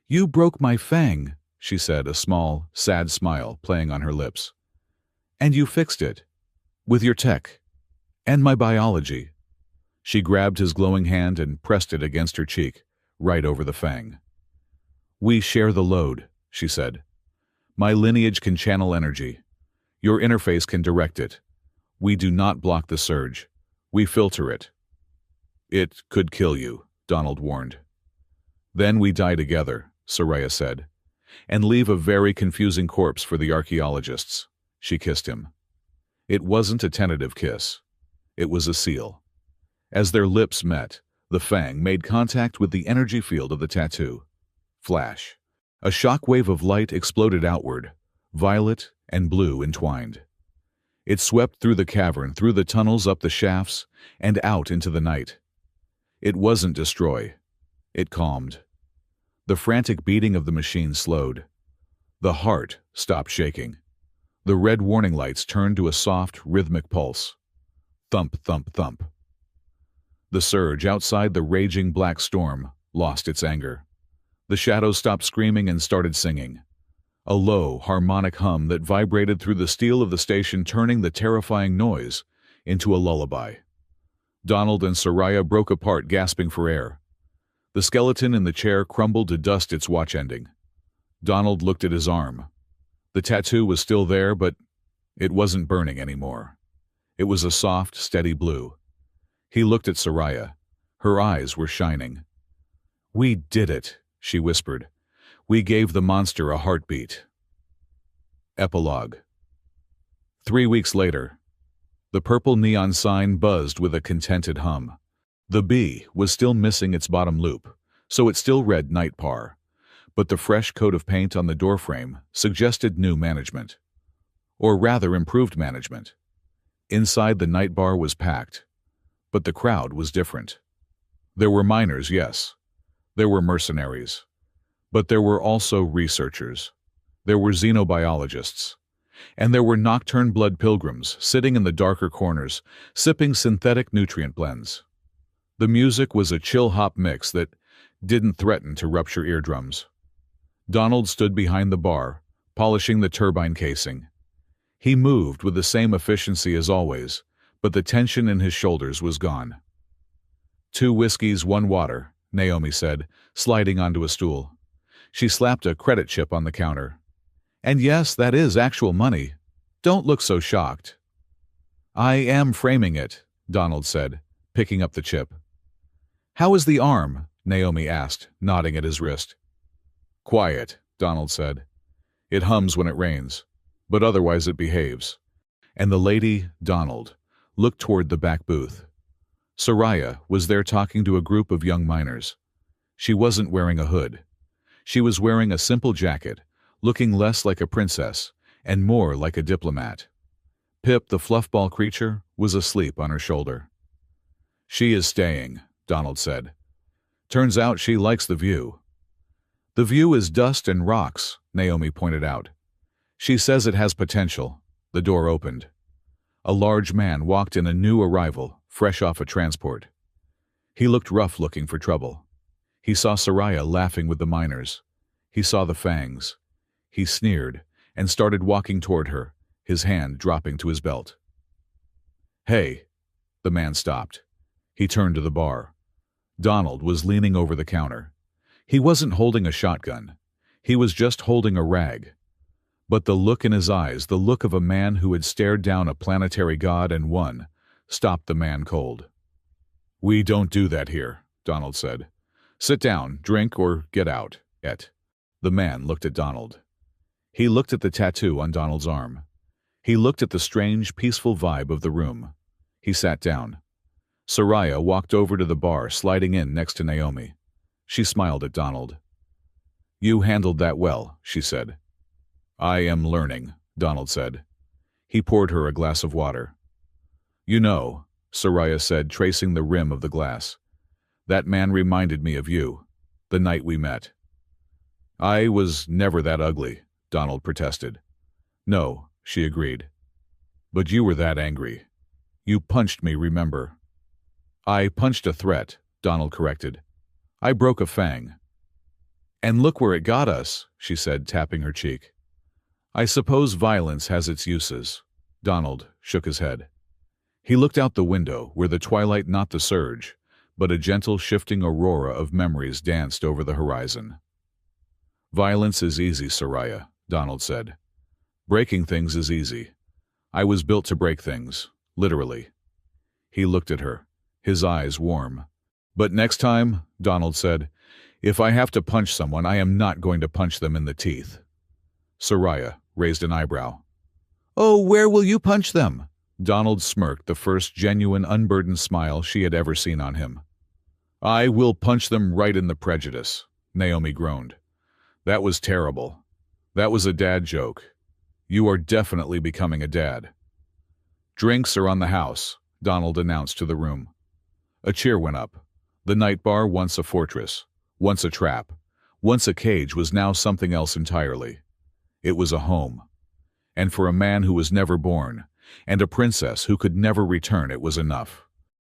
You broke my fang, she said, a small, sad smile playing on her lips. And you fixed it. With your tech. And my biology. She grabbed his glowing hand and pressed it against her cheek, right over the fang. We share the load, she said. My lineage can channel energy. Your interface can direct it. We do not block the surge. We filter it. It could kill you, Donald warned. Then we die together, Soraya said, and leave a very confusing corpse for the archaeologists. She kissed him. It wasn't a tentative kiss. It was a seal. As their lips met, the fang made contact with the energy field of the tattoo. Flash. A shock wave of light exploded outward, violet and blue entwined. It swept through the cavern, through the tunnels, up the shafts, and out into the night. It wasn't destroy. It calmed. The frantic beating of the machine slowed. The heart stopped shaking. The red warning lights turned to a soft, rhythmic pulse. Thump, thump, thump. The surge outside the raging black storm lost its anger. The shadows stopped screaming and started singing. A low, harmonic hum that vibrated through the steel of the station, turning the terrifying noise into a lullaby. Donald and Soraya broke apart, gasping for air. The skeleton in the chair crumbled to dust, its watch ending. Donald looked at his arm. The tattoo was still there, but it wasn't burning anymore. It was a soft, steady blue. He looked at Soraya. Her eyes were shining. "We did it," she whispered. "We gave the monster a heartbeat." Epilogue. 3 weeks later. The purple neon sign buzzed with a contented hum. The B was still missing its bottom loop, so it still read Night Par, but the fresh coat of paint on the doorframe suggested new management. Or rather, improved management. Inside, the night bar was packed, but the crowd was different. There were miners, yes. There were mercenaries. But there were also researchers. There were xenobiologists. And there were nocturne blood pilgrims sitting in the darker corners, sipping synthetic nutrient blends. The music was a chill-hop mix that didn't threaten to rupture eardrums. Donald stood behind the bar, polishing the turbine casing. He moved with the same efficiency as always, but the tension in his shoulders was gone. "2 whiskeys, 1 water," Naomi said, sliding onto a stool. She slapped a credit chip on the counter. "And yes, that is actual money. Don't look so shocked." "I am framing it," Donald said, picking up the chip. "How is the arm?" Naomi asked, nodding at his wrist. "Quiet," Donald said. "It hums when it rains, but otherwise it behaves." And the lady, Donald, looked toward the back booth. Soraya was there talking to a group of young miners. She wasn't wearing a hood. She was wearing a simple jacket, looking less like a princess and more like a diplomat. Pip, the fluffball creature, was asleep on her shoulder. "She is staying," Donald said. "Turns out she likes the view." "The view is dust and rocks," Naomi pointed out. "She says it has potential." The door opened. A large man walked in, a new arrival, fresh off a transport. He looked rough, looking for trouble. He saw Soraya laughing with the miners. He saw the fangs. He sneered and started walking toward her, his hand dropping to his belt. "Hey!" The man stopped. He turned to the bar. Donald was leaning over the counter. He wasn't holding a shotgun. He was just holding a rag. But the look in his eyes, the look of a man who had stared down a planetary god and won, stopped the man cold. "We don't do that here," Donald said. "Sit down, drink, or get out." The man looked at Donald. He looked at the tattoo on Donald's arm. He looked at the strange, peaceful vibe of the room. He sat down. Soraya walked over to the bar, sliding in next to Naomi. She smiled at Donald. "You handled that well," she said. "I am learning," Donald said. He poured her a glass of water. "You know," Soraya said, tracing the rim of the glass, "that man reminded me of you, the night we met." "I was never that ugly," Donald protested. "No," she agreed. "But you were that angry. You punched me, remember?" "I punched a threat," Donald corrected. "I broke a fang." "And look where it got us," she said, tapping her cheek. "I suppose violence has its uses." Donald shook his head. He looked out the window, where the twilight, not the surge, but a gentle shifting aurora of memories danced over the horizon. "Violence is easy, Soraya," Donald said. "Breaking things is easy. I was built to break things, literally." He looked at her, his eyes warm. "But next time," Donald said, "if I have to punch someone, I am not going to punch them in the teeth." Soraya raised an eyebrow. "Oh, where will you punch them?" Donald smirked, the first genuine, unburdened smile she had ever seen on him. "I will punch them right in the prejudice," Naomi groaned. "That was terrible. That was a dad joke. You are definitely becoming a dad." "Drinks are on the house," Donald announced to the room. A cheer went up. The night bar, once a fortress, once a trap, once a cage, was now something else entirely. It was a home. And for a man who was never born, and a princess who could never return, it was enough.